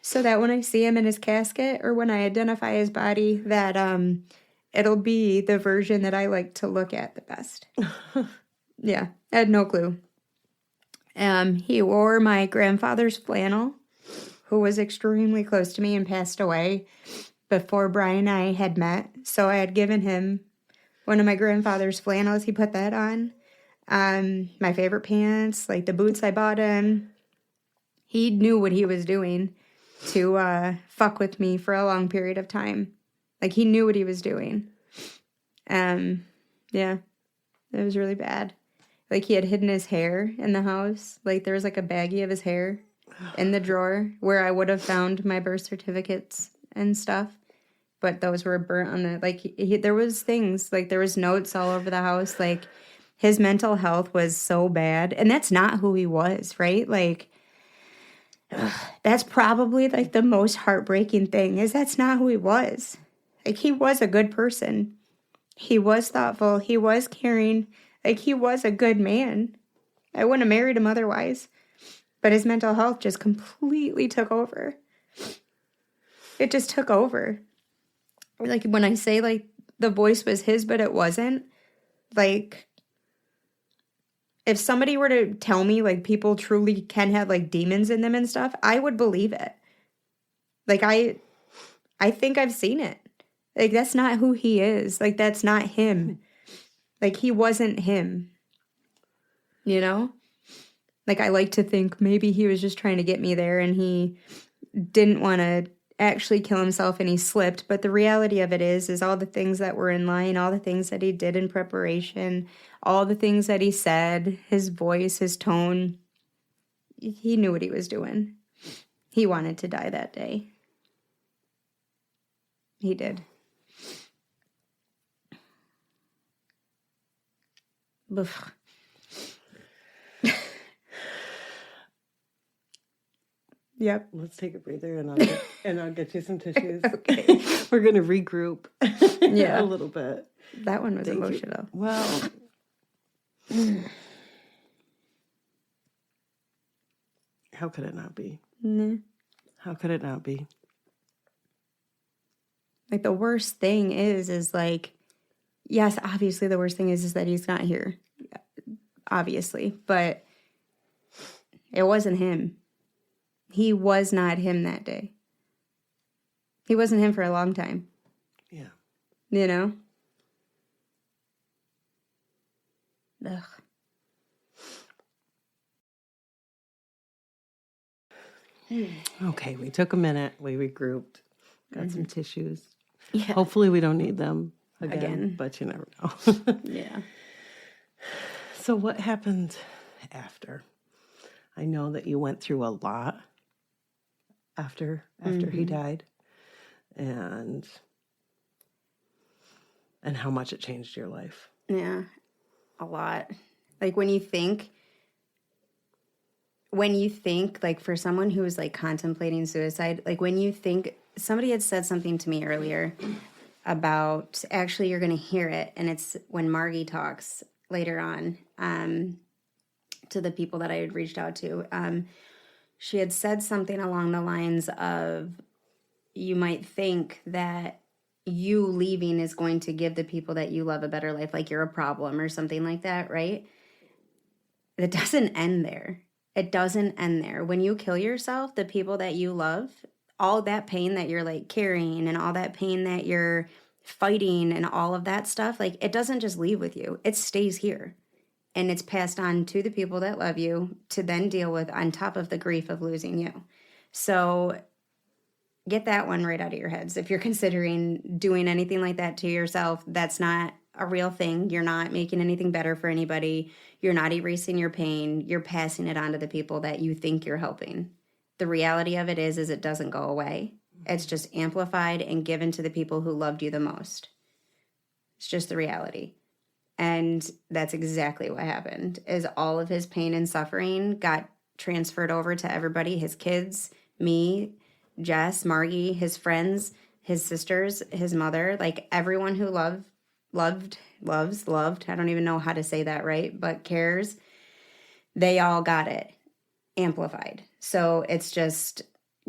Speaker 1: so that when I see him in his casket or when I identify his body, that it'll be the version that I like to look at the best. Yeah, I had no clue. He wore my grandfather's flannel who was extremely close to me and passed away before Brian and I had met. So I had given him one of my grandfather's flannels. He put that on. My favorite pants, like the boots I bought him. He knew what he was doing to fuck with me for a long period of time. Like, he knew what he was doing. Yeah, it was really bad. Like, he had hidden his hair in the house. Like, there was like a baggie of his hair in the drawer where I would have found my birth certificates and stuff. But those were burnt on the, like, there was things, like, there was notes all over the house. Like, his mental health was so bad. And that's not who he was, right? Like, that's probably, like, the most heartbreaking thing is that's not who he was. Like, he was a good person. He was thoughtful. He was caring. Like, he was a good man. I wouldn't have married him otherwise. But his mental health just completely took over. It just took over. Like, when I say, like, the voice was his, but it wasn't, like, if somebody were to tell me, like, people truly can have, like, demons in them and stuff, I would believe it. Like, I think I've seen it. Like, that's not who he is. Like, that's not him. Like, he wasn't him. You know? Like, I like to think maybe he was just trying to get me there and he didn't want to actually kill himself and he slipped. But the reality of it is all the things that were in line, all the things that he did in preparation, all the things that he said, his voice, his tone, he knew what he was doing. He wanted to die that day. He did. Oof. Yep.
Speaker 2: Let's take a breather and I'll get you some tissues.
Speaker 1: Okay.
Speaker 2: We're going to regroup
Speaker 1: Yeah.
Speaker 2: a little bit.
Speaker 1: That one was
Speaker 2: Thank
Speaker 1: emotional.
Speaker 2: You. Well, how could it not be? How could it not be?
Speaker 1: Like, the worst thing is like, yes, obviously the worst thing is that he's not here. Obviously. But it wasn't him. He was not him that day. He wasn't him for a long time.
Speaker 2: Yeah.
Speaker 1: You know? Ugh.
Speaker 2: Okay, we took a minute. We regrouped. Got some tissues.
Speaker 1: Yeah.
Speaker 2: Hopefully we don't need them
Speaker 1: Again.
Speaker 2: but you never know.
Speaker 1: Yeah.
Speaker 2: So what happened after? I know that you went through a lot after he died, and how much it changed your life.
Speaker 1: Yeah, a lot. Like, when you think, like, for someone who is, like, contemplating suicide, like, when you think, somebody had said something to me earlier about, actually, you're going to hear it, and it's when Margie talks later on to the people that I had reached out to. She had said something along the lines of, you might think that you leaving is going to give the people that you love a better life, like you're a problem or something like that, right? It doesn't end there. It doesn't end there. When you kill yourself, the people that you love, all that pain that you're, like, carrying and all that pain that you're fighting and all of that stuff, like, it doesn't just leave with you. It stays here. And it's passed on to the people that love you to then deal with on top of the grief of losing you. So get that one right out of your heads. If you're considering doing anything like that to yourself, that's not a real thing. You're not making anything better for anybody. You're not erasing your pain. You're passing it on to the people that you think you're helping. The reality of it is it doesn't go away. It's just amplified and given to the people who loved you the most. It's just the reality. And that's exactly what happened, is all of his pain and suffering got transferred over to everybody, his kids, me, Jess, Margie, his friends, his sisters, his mother, like, everyone who loved, I don't even know how to say that right, but cares, they all got it amplified. So it's just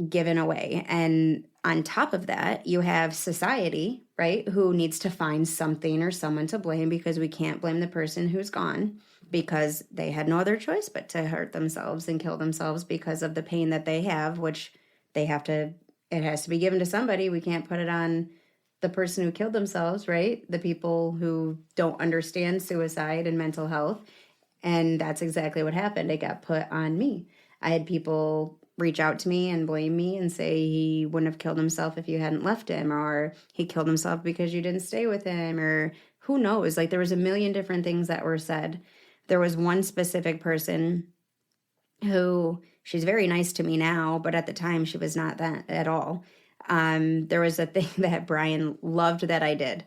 Speaker 1: given away. And on top of that, you have society, right, who needs to find something or someone to blame, because we can't blame the person who's gone because they had no other choice but to hurt themselves and kill themselves because of the pain that they have, which it has to be given to somebody. We can't put it on the person who killed themselves, right? The people who don't understand suicide and mental health. And that's exactly what happened. It got put on me. I had people reach out to me and blame me and say he wouldn't have killed himself if you hadn't left him, or he killed himself because you didn't stay with him, or who knows? Like, there was a million different things that were said. There was one specific person who, she's very nice to me now, but at the time she was not that at all. There was a thing that Brian loved that I did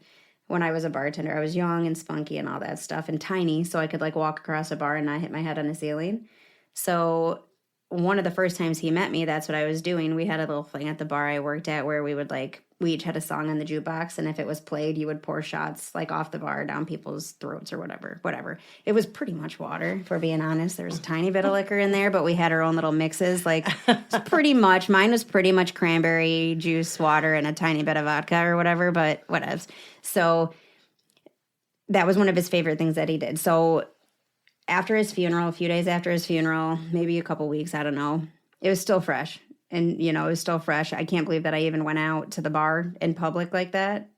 Speaker 1: when I was a bartender. I was young and spunky and all that stuff and tiny, so I could like walk across a bar and not hit my head on a ceiling. So one of the first times he met me, that's what I was doing. We had a little thing at the bar I worked at where we each had a song on the jukebox, and if it was played, you would pour shots like off the bar down people's throats or whatever. It was pretty much water, if we're being honest. There was a tiny bit of liquor in there, but we had our own little mixes. Like, mine was pretty much cranberry juice, water, and a tiny bit of vodka or whatever, but whatevs. So that was one of his favorite things that he did. So after his funeral, a few days after his funeral, maybe a couple weeks, I don't know, it was still fresh. And, it was still fresh. I can't believe that I even went out to the bar in public like that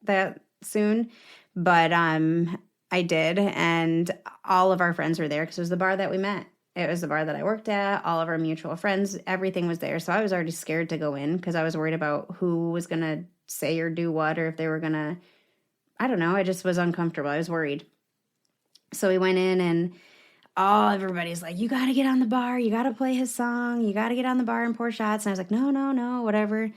Speaker 1: soon. But I did. And all of our friends were there because it was the bar that we met. It was the bar that I worked at. All of our mutual friends, everything was there. So I was already scared to go in because I was worried about who was going to say or do what, or if they were going to, I don't know. I just was uncomfortable. I was worried. So we went in, and everybody's like, you got to get on the bar. You got to play his song. You got to get on the bar and pour shots. And I was like, no, whatever.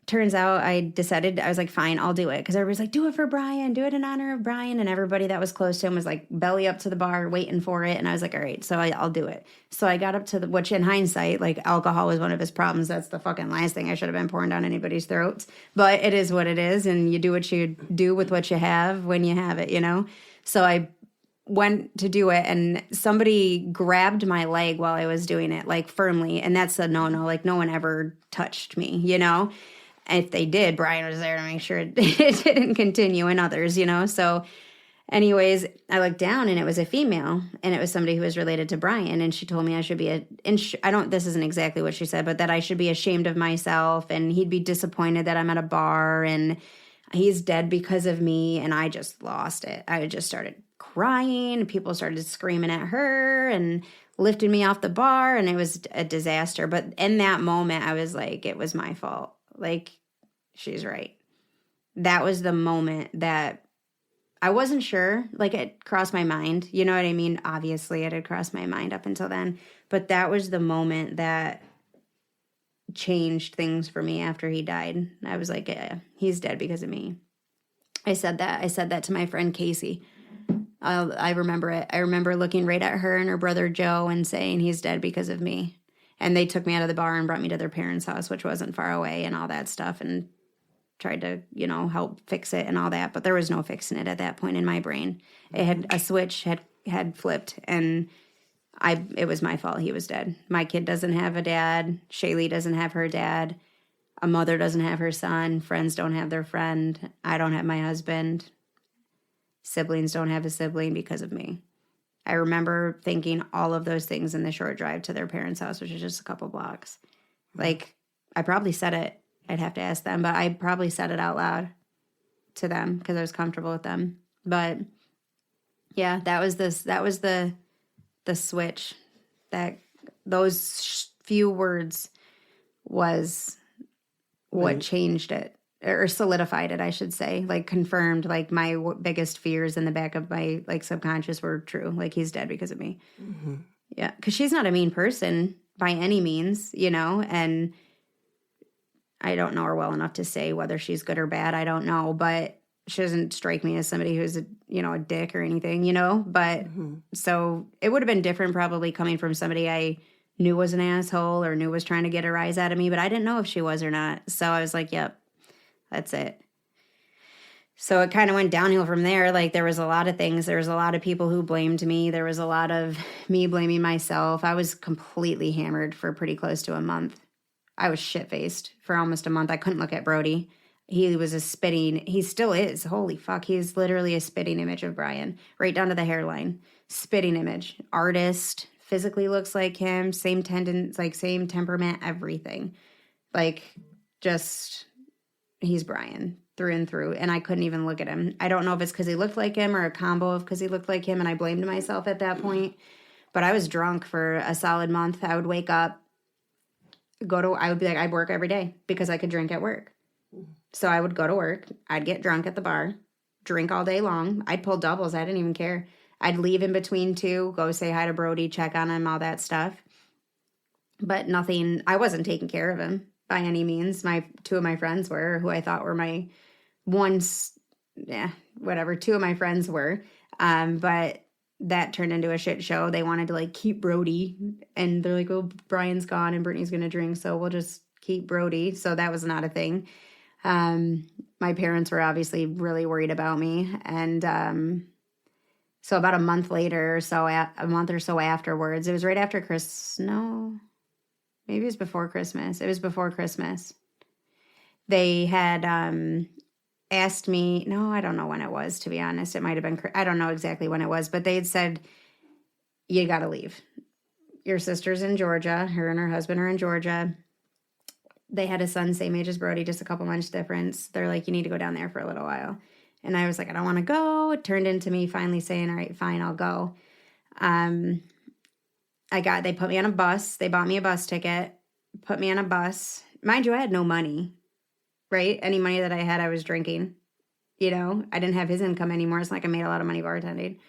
Speaker 1: Turns out I was like, fine, I'll do it. Because everybody's like, do it for Brian. Do it in honor of Brian. And everybody that was close to him was like belly up to the bar waiting for it. And I was like, all right, so I'll do it. So I got up to which in hindsight, like, alcohol was one of his problems. That's the fucking last thing I should have been pouring down anybody's throats. But it is what it is. And you do what you do with what you have when you have it, So I went to do it, and somebody grabbed my leg while I was doing it, like, firmly, and that's a no-no. Like, no one ever touched me, If they did, Brian was there to make sure it didn't continue, and others, So anyways, I looked down, and it was a female, and it was somebody who was related to Brian, and she told me I should be this isn't exactly what she said, but that I should be ashamed of myself, and he'd be disappointed that I'm at a bar, and he's dead because of me. And I just lost it. I just started crying. People started screaming at her and lifted me off the bar, and it was a disaster. But in that moment, I was like, it was my fault. Like, she's right. That was the moment that I wasn't sure. Like, it crossed my mind. You know what I mean? Obviously, it had crossed my mind up until then. But that was the moment that changed things for me after he died. I was like, yeah, he's dead because of me. I said that to my friend Casey. I remember it. I remember looking right at her and her brother Joe and saying, he's dead because of me. And they took me out of the bar and brought me to their parents' house, which wasn't far away, and all that stuff, and tried to, help fix it and all that. But there was no fixing it at that point in my brain. It had a switch had flipped, and it was my fault. He was dead. My kid doesn't have a dad. Shaylee doesn't have her dad. A mother doesn't have her son. Friends don't have their friend. I don't have my husband. Siblings don't have a sibling because of me. I remember thinking all of those things in the short drive to their parents' house, which is just a couple blocks. Like, I probably said it. I'd have to ask them, but I probably said it out loud to them because I was comfortable with them. But yeah, that was the switch. That those few words was what changed it, or solidified it, I should say. Like, confirmed, like, my biggest fears in the back of my, like, subconscious were true. Like, he's dead because of me. Mm-hmm. Yeah, because she's not a mean person by any means, and I don't know her well enough to say whether she's good or bad. I don't know, but she doesn't strike me as somebody who's a dick or anything, but so it would have been different probably coming from somebody I knew was an asshole or knew was trying to get a rise out of me, but I didn't know if she was or not. So I was like, yep, that's it. So it kind of went downhill from there. Like, there was a lot of things. There was a lot of people who blamed me. There was a lot of me blaming myself. I was completely hammered for pretty close to a month. I was shit-faced for almost a month. I couldn't look at Brody. He still is. Holy fuck. He's literally a spitting image of Brian, right down to the hairline. Spitting image. Artist, physically looks like him, same tendons, like same temperament, everything. Like, just, he's Brian through and through. And I couldn't even look at him. I don't know if it's because he looked like him or a combo of because he looked like him. And I blamed myself at that point. But I was drunk for a solid month. I would wake up, I would be like, I'd work every day because I could drink at work. So I would go to work. I'd get drunk at the bar, drink all day long. I'd pull doubles. I didn't even care. I'd leave in between two, go say hi to Brody, check on him, all that stuff. But nothing, I wasn't taking care of him by any means. Two of my friends were, who I thought were my two of my friends were. But that turned into a shit show. They wanted to like keep Brody, and they're like, oh, Brian's gone and Brittany's going to drink, so we'll just keep Brody. So that was not a thing. My parents were obviously really worried about me. And so about a month later or so, a month or so afterwards, it was right after maybe it was before Christmas. It was before Christmas. They had asked me, no, I don't know when it was, to be honest. It might have been, I don't know exactly when it was, but they had said, you got to leave. Your sister's in Georgia. Her and her husband are in Georgia. They had a son same age as Brody, just a couple months difference. They're like, you need to go down there for a little while. And I was like, I don't want to go. It turned into me finally saying, all right, fine, I'll go. They put me on a bus. They bought me a bus ticket, put me on a bus. Mind you, I had no money, right? Any money that I had, I was drinking. I didn't have his income anymore. It's like I made a lot of money bartending.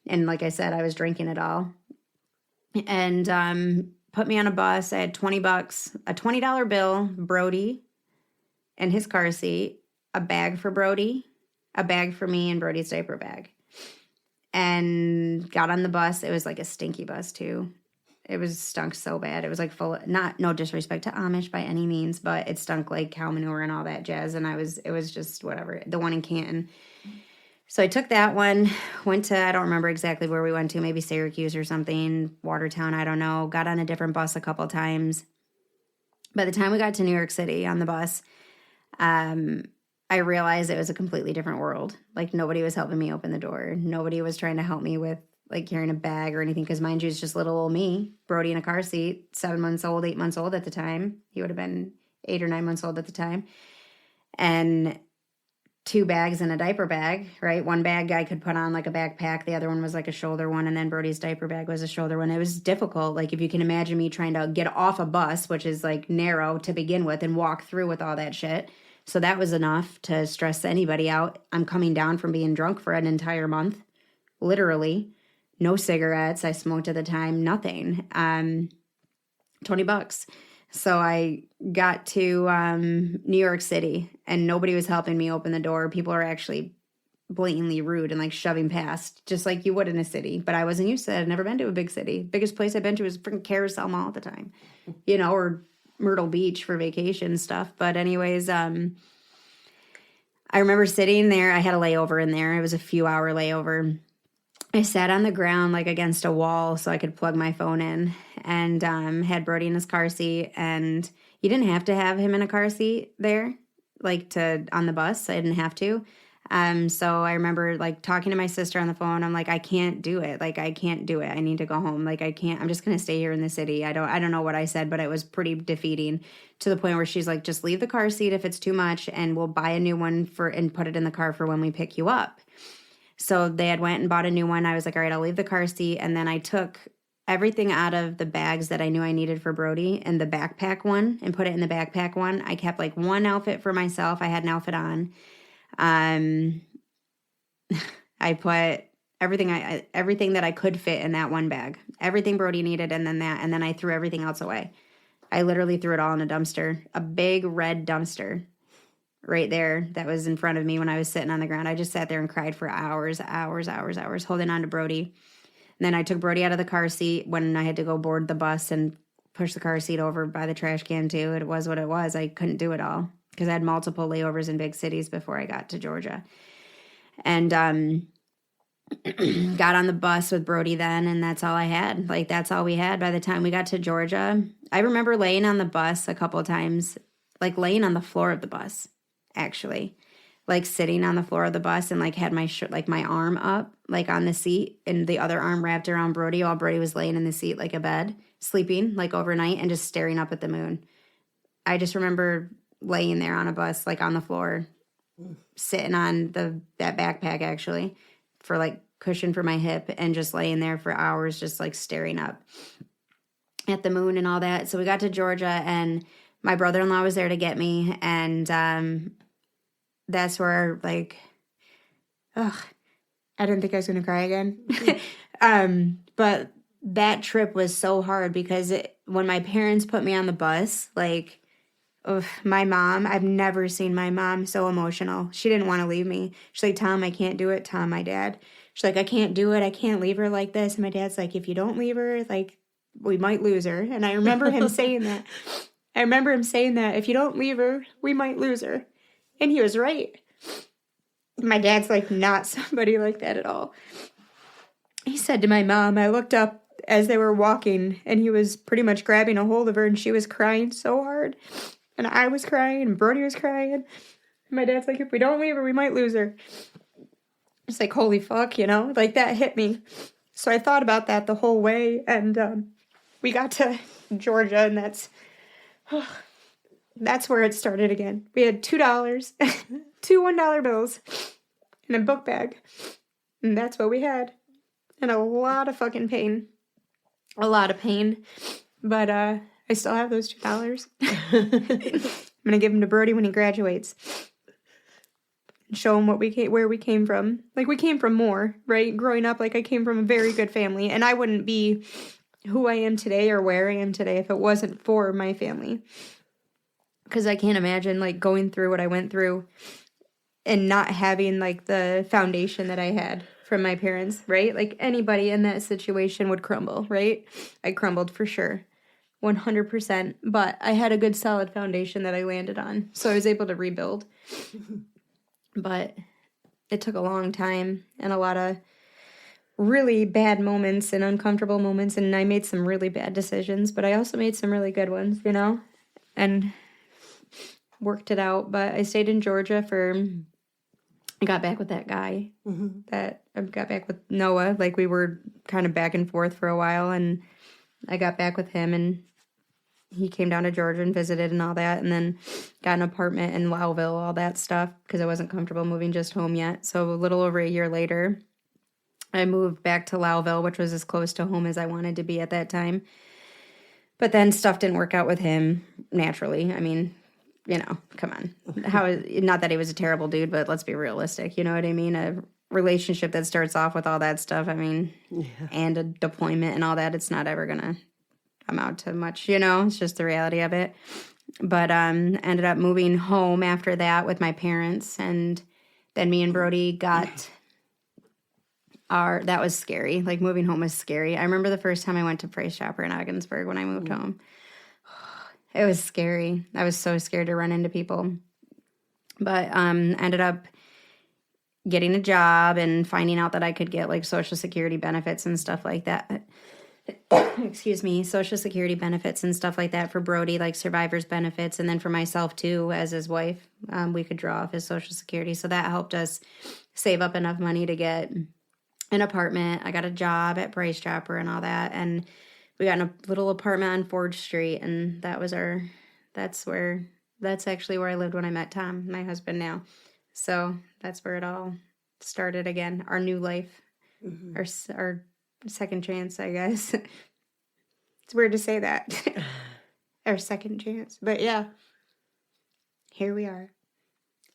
Speaker 1: And like I said, I was drinking it all. And put me on a bus. I had $20, a $20 bill, Brody and his car seat, a bag for Brody, a bag for me, and Brody's diaper bag. And got on the bus. It was like a stinky bus too. It was stunk so bad. It was like full of, no disrespect to Amish by any means, but it stunk like cow manure and all that jazz. And it was just whatever. The one in Canton. So I took that one, went to, I don't remember exactly where we went to, maybe Syracuse or something, Watertown, I don't know. Got on a different bus a couple times. By the time we got to New York City on the bus, I realized it was a completely different world. Like, nobody was helping me open the door. Nobody was trying to help me with, like, carrying a bag or anything, because mind you, it's just little old me, Brody in a car seat, 7 months old, 8 months old at the time. He would have been 8 or 9 months old at the time. And 2 bags and a diaper bag, right? One bag I could put on like a backpack. The other one was like a shoulder one. And then Brody's diaper bag was a shoulder one. It was difficult. Like, if you can imagine me trying to get off a bus, which is like narrow to begin with, and walk through with all that shit. So that was enough to stress anybody out. I'm coming down from being drunk for an entire month, literally. No cigarettes. I smoked at the time, nothing. $20. So I got to New York City, and nobody was helping me open the door. People are actually blatantly rude and like shoving past, just like you would in a city. But I wasn't used to it. I'd never been to a big city. Biggest place I've been to was freaking Carousel Mall at the time, or Myrtle Beach for vacation stuff. But anyways, I remember sitting there. I had a layover in there. It was a few-hour layover. I sat on the ground like against a wall so I could plug my phone in, and had Brody in his car seat. And you didn't have to have him in a car seat there, like on the bus. I didn't have to. So I remember like talking to my sister on the phone. I'm like, I can't do it. Like, I can't do it. I need to go home. Like, I can't. I'm just going to stay here in the city. I don't know what I said, but it was pretty defeating, to the point where she's like, just leave the car seat if it's too much, and we'll buy a new one and put it in the car for when we pick you up. So they had went and bought a new one. I was like, all right, I'll leave the car seat. And then I took everything out of the bags that I knew I needed for Brody and the backpack one, and put it in the backpack one. I kept like one outfit for myself. I had an outfit on. I put everything that I could fit in that one bag, everything Brody needed. And then I threw everything else away. I literally threw it all in a dumpster, a big red dumpster. Right there, that was in front of me when I was sitting on the ground. I just sat there and cried for hours, holding on to Brody. And then I took Brody out of the car seat when I had to go board the bus and push the car seat over by the trash can too. It was what it was. I couldn't do it all because I had multiple layovers in big cities before I got to Georgia. And got on the bus with Brody then, and that's all I had. Like, that's all we had by the time we got to Georgia. I remember laying on the bus a couple of times, like laying on the floor of the bus. Actually, like sitting on the floor of the bus, and like had my my arm up like on the seat, and the other arm wrapped around Brody while Brody was laying in the seat like a bed, sleeping like overnight, and just staring up at the moon. I just remember laying there on a bus, like on the floor, sitting on that backpack actually for like cushion for my hip, and just laying there for hours, just like staring up at the moon and all that. So we got to Georgia, and my brother-in-law was there to get me, and that's where like, ugh, I didn't think I was going to cry again. But that trip was so hard because when my parents put me on the bus, like, my mom, I've never seen my mom so emotional. She didn't want to leave me. She's like, Tom, I can't do it. Tom, my dad. She's like, I can't do it. I can't leave her like this. And my dad's like, if you don't leave her, like, we might lose her. And I remember him saying that. If you don't leave her, we might lose her. And he was right. My dad's like not somebody like that at all. He said to my mom, I looked up as they were walking, and he was pretty much grabbing a hold of her, and she was crying so hard. And I was crying, and Brody was crying. And my dad's like, if we don't leave her, we might lose her. It's like, holy fuck, like that hit me. So I thought about that the whole way, and we got to Georgia, and that's where it started again. We had $2, two $1 bills, and a book bag, and that's what we had. And a lot of fucking pain. A lot of pain. But I still have those $2. I'm going to give them to Brody when he graduates. Show him where we came from. Like, we came from more, right? Growing up, like, I came from a very good family. And I wouldn't be who I am today or where I am today if it wasn't for my family. Because I can't imagine, like, going through what I went through and not having, like, the foundation that I had from my parents, right? Like, anybody in that situation would crumble, right? I crumbled for sure, 100%. But I had a good, solid foundation that I landed on, so I was able to rebuild. But it took a long time and a lot of really bad moments and uncomfortable moments, and I made some really bad decisions, but I also made some really good ones, and worked it out. But I stayed in Georgia I got back with that guy. That I got back with Noah. Like, we were kind of back and forth for a while, and I got back with him, and he came down to Georgia and visited and all that, and then got an apartment in Lowville, all that stuff, because I wasn't comfortable moving just home yet. So a little over a year later, I moved back to Lowville, which was as close to home as I wanted to be at that time. But then stuff didn't work out with him naturally. I mean, come on. Not that he was a terrible dude, but let's be realistic. You know what I mean? A relationship that starts off with all that stuff, and a deployment and all that, it's not ever going to amount to much, It's just the reality of it. But ended up moving home after that with my parents, and then me and Brody got that was scary. Like, moving home was scary. I remember the first time I went to Price Chopper in Ogdensburg when I moved home. It was scary. I was so scared to run into people. But ended up getting a job and finding out that I could get, like, Social Security benefits and stuff like that. Excuse me, Social Security benefits and stuff like that for Brody, like survivor's benefits. And then for myself, too, as his wife, we could draw off his Social Security. So that helped us save up enough money to get an apartment. I got a job at Price Chopper and all that. And we got in a little apartment on Forge Street, and that's actually where I lived when I met Tom, my husband now. So that's where it all started again, our new life, our second chance, I guess. It's weird to say that. Our second chance. But yeah, here we are.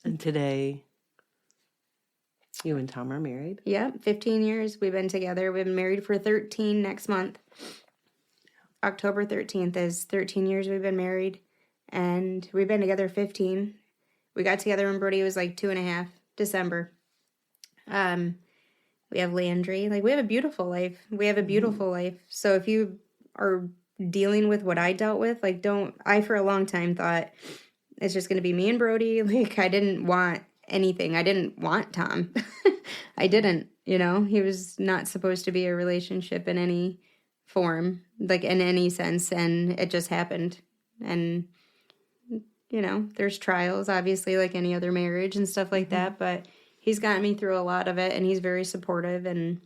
Speaker 2: And today, you and Tom are married?
Speaker 1: Yep, 15 years we've been together. We've been married for 13 next month. October 13th is 13 years we've been married, and we've been together 15. We got together when Brody was like 2.5, December. We have Landry. Like, we have a beautiful life. So if you are dealing with what I dealt with, like, I for a long time thought it's just going to be me and Brody. Like, I didn't want anything. I didn't want Tom. I didn't, he was not supposed to be a relationship in any form, like in any sense, and it just happened. And there's trials, obviously, like any other marriage and stuff like that, but he's gotten me through a lot of it, and he's very supportive, and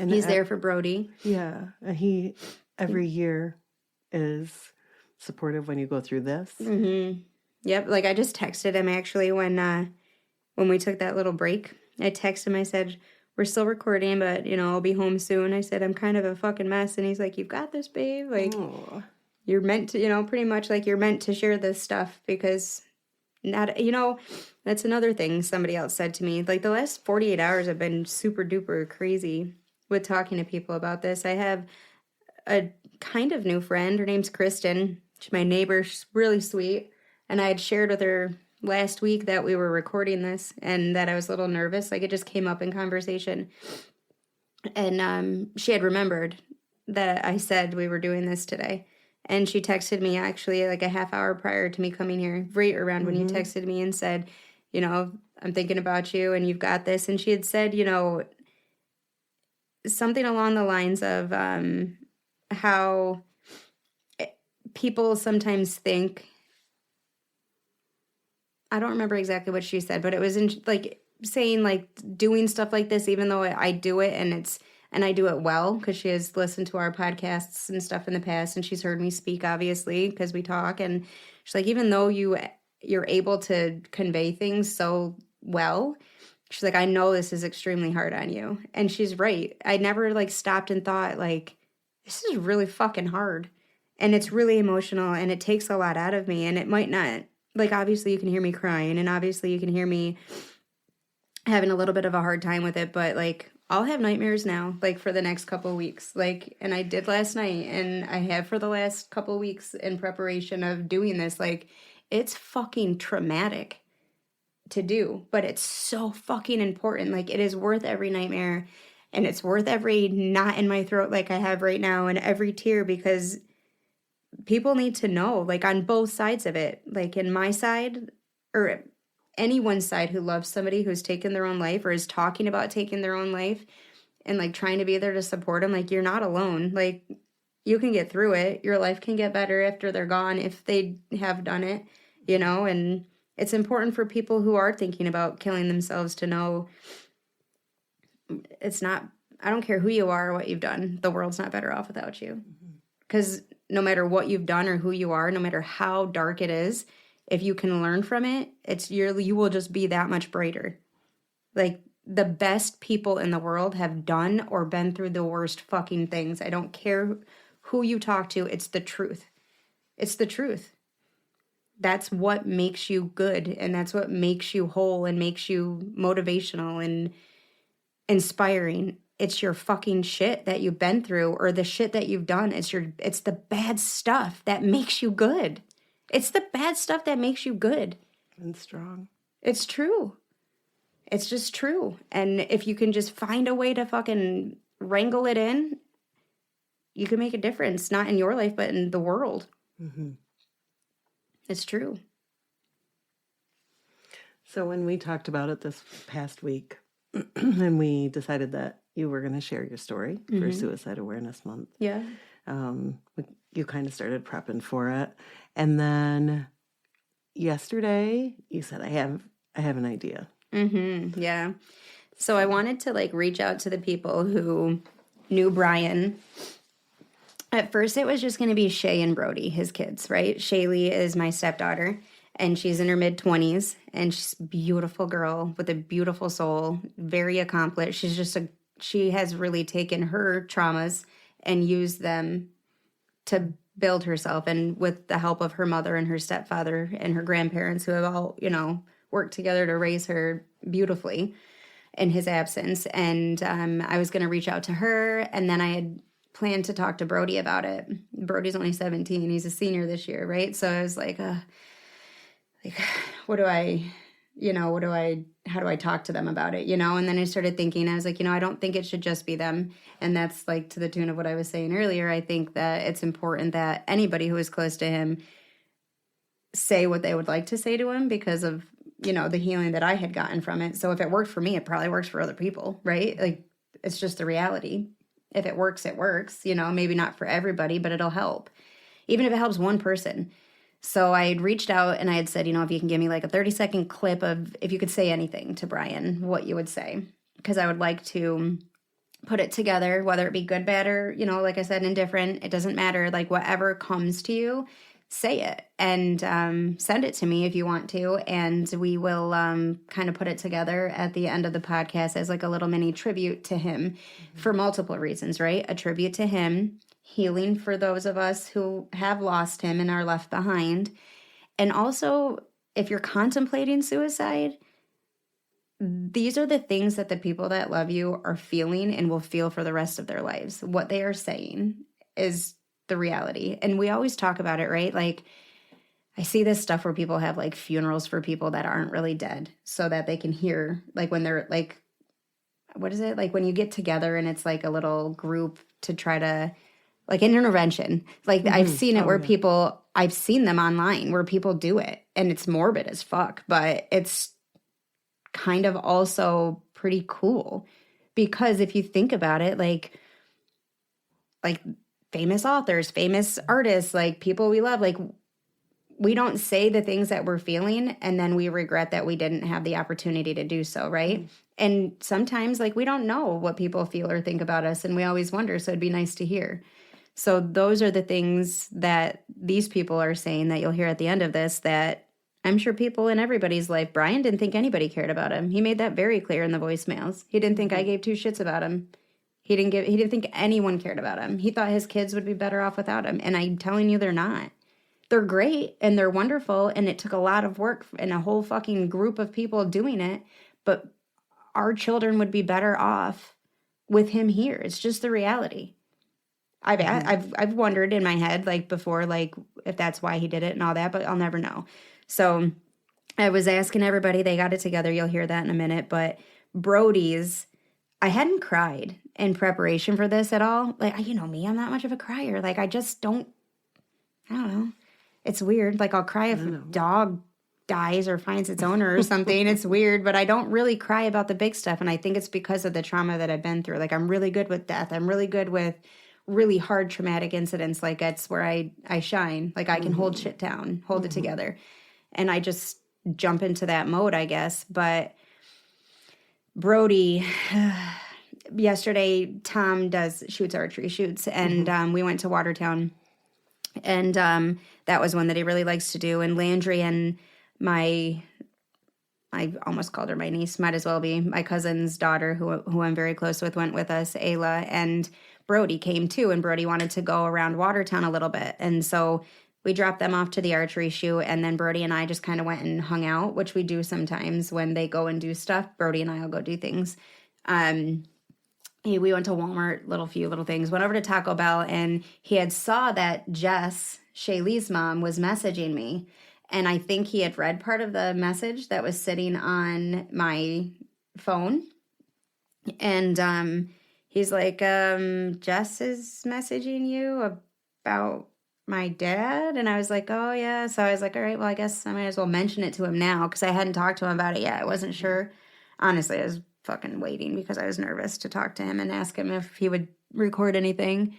Speaker 1: he's there for Brody.
Speaker 2: Yeah, and he every year is supportive when you go through this.
Speaker 1: Mm-hmm. Yep. Like I just texted him actually when we took that little break. I texted him. I said, we're still recording, but, I'll be home soon. I said, I'm kind of a fucking mess. And he's like, you've got this, babe. Like,
Speaker 2: Aww.
Speaker 1: You're meant to, pretty much like you're meant to share this stuff because that's another thing somebody else said to me. Like the last 48 hours have been super duper crazy with talking to people about this. I have a kind of new friend. Her name's Kristen. She's my neighbor. She's really sweet. And I had shared with her last week that we were recording this and that I was a little nervous. Like it just came up in conversation. And she had remembered that I said we were doing this today. And she texted me actually like a half hour prior to me coming here, right around when you texted me and said, I'm thinking about you and you've got this. And she had said, something along the lines of how people sometimes think, I don't remember exactly what she said, but it was like saying like doing stuff like this, even though I do it and I do it well because she has listened to our podcasts and stuff in the past and she's heard me speak, obviously, because we talk. And she's like, even though you're able to convey things so well, she's like, I know this is extremely hard on you. And she's right. I never like stopped and thought like, this is really fucking hard. And it's really emotional and it takes a lot out of me. And it might not, like, obviously you can hear me crying and obviously you can hear me having a little bit of a hard time with it, but like, I'll have nightmares now, like for the next couple of weeks. Like, and I did last night and I have for the last couple of weeks in preparation of doing this. Like, it's fucking traumatic to do, but it's so fucking important. Like, it is worth every nightmare and it's worth every knot in my throat like I have right now and every tear because people need to know, like on both sides of it, like in my side or anyone's side who loves somebody who's taken their own life or is talking about taking their own life and like trying to be there to support them. Like, you're not alone. Like, you can get through it. Your life can get better after they're gone if they have done it, and it's important for people who are thinking about killing themselves to know it's not, I don't care who you are or what you've done. The world's not better off without you. Because no matter what you've done or who you are, no matter how dark it is, if you can learn from it, you will just be that much brighter. Like, the best people in the world have done or been through the worst fucking things. I don't care who you talk to. It's the truth. It's the truth. That's what makes you good. And that's what makes you whole and makes you motivational and inspiring. It's your fucking shit that you've been through or the shit that you've done. It's the bad stuff that makes you good. It's the bad stuff that makes you good.
Speaker 2: And strong.
Speaker 1: It's true. It's just true. And if you can just find a way to fucking wrangle it in, you can make a difference, not in your life, but in the world.
Speaker 2: Mm-hmm.
Speaker 1: It's true.
Speaker 2: So when we talked about it this past week, and we decided that you were going to share your story for Suicide Awareness Month.
Speaker 1: Yeah.
Speaker 2: You kind of started prepping for it. And then yesterday you said, I have an idea.
Speaker 1: Mm-hmm. Yeah. So I wanted to like reach out to the people who knew Brian. At first it was just going to be Shay and Brody, his kids, right? Shaylee is my stepdaughter and she's in her mid-20s and she's a beautiful girl with a beautiful soul, very accomplished. She has really taken her traumas and used them to build herself, and with the help of her mother and her stepfather and her grandparents who have all, worked together to raise her beautifully in his absence. And I was going to reach out to her, and then I had planned to talk to Brody about it. Brody's only 17. He's a senior this year, right? So I was like, how do I talk to them about it, And then I started thinking, I was like, I don't think it should just be them. And that's like to the tune of what I was saying earlier. I think that it's important that anybody who is close to him say what they would like to say to him because of, the healing that I had gotten from it. So if it worked for me, it probably works for other people, right? Like, it's just the reality. If it works, it works, maybe not for everybody, but it'll help. Even if it helps one person. So I had reached out and I had said, if you can give me like a 30-second clip of if you could say anything to Brian, what you would say. Because I would like to put it together, whether it be good, bad, or, like I said, indifferent. It doesn't matter. Like, whatever comes to you, say it and send it to me if you want to. And we will kind of put it together at the end of the podcast as like a little mini tribute to him for multiple reasons, right? A tribute to him, healing for those of us who have lost him and are left behind. And also, if you're contemplating suicide, these are the things that the people that love you are feeling and will feel for the rest of their lives. What they are saying is the reality. And we always talk about it, right? Like, I see this stuff where people have like funerals for people that aren't really dead so that they can hear, like when they're like, what is it? Like when you get together and it's like a little group to try to, like an intervention. Like I've seen it where people, I've seen them online where people do it and it's morbid as fuck, but it's kind of also pretty cool because if you think about it, like famous authors, famous artists, like people we love, like we don't say the things that we're feeling and then we regret that we didn't have the opportunity to do so, right? And sometimes like we don't know what people feel or think about us and we always wonder, so it'd be nice to hear. So those are the things that these people are saying that you'll hear at the end of this that I'm sure people in everybody's life, Brian didn't think anybody cared about him. He made that very clear in the voicemails. He didn't think I gave two shits about him. He didn't think anyone cared about him. He thought his kids would be better off without him. And I'm telling you, they're not. They're great and they're wonderful. And it took a lot of work and a whole fucking group of people doing it. But our children would be better off with him here. It's just the reality. I've wondered in my head, like before, like if that's why he did it and all that, but I'll never know. So I was asking everybody, they got it together. You'll hear that in a minute. But Brody's, I hadn't cried in preparation for this at all. Like, you know me, I'm not much of a crier. Like, I just don't, I don't know. It's weird. Like, I'll cry if a dog dies or finds its owner or something. It's weird, but I don't really cry about the big stuff. And I think it's because of the trauma that I've been through. Like, I'm really good with death. I'm really good with really hard traumatic incidents. Like, that's where I shine. Like, I can hold shit down, hold it together. And I just jump into that mode, I guess. But Brody, yesterday, Tom shoots archery shoots, and we went to Watertown. And that was one that he really likes to do. And Landry and I almost called her my niece, might as well be, my cousin's daughter, who I'm very close with, went with us, Ayla, and Brody came too. And Brody wanted to go around Watertown a little bit. And so we dropped them off to the archery shoot, and then Brody and I just kind of went and hung out, which we do sometimes when they go and do stuff. Brody and I will go do things. We went to Walmart, few little things, went over to Taco Bell, and he had saw that Jess, Shaylee's mom, was messaging me. And I think he had read part of the message that was sitting on my phone. And he's like, Jess is messaging you about my dad? And I was like, oh, yeah. So I was like, all right, well, I guess I might as well mention it to him now because I hadn't talked to him about it yet. I wasn't sure. Honestly, I was fucking waiting because I was nervous to talk to him and ask him if he would record anything.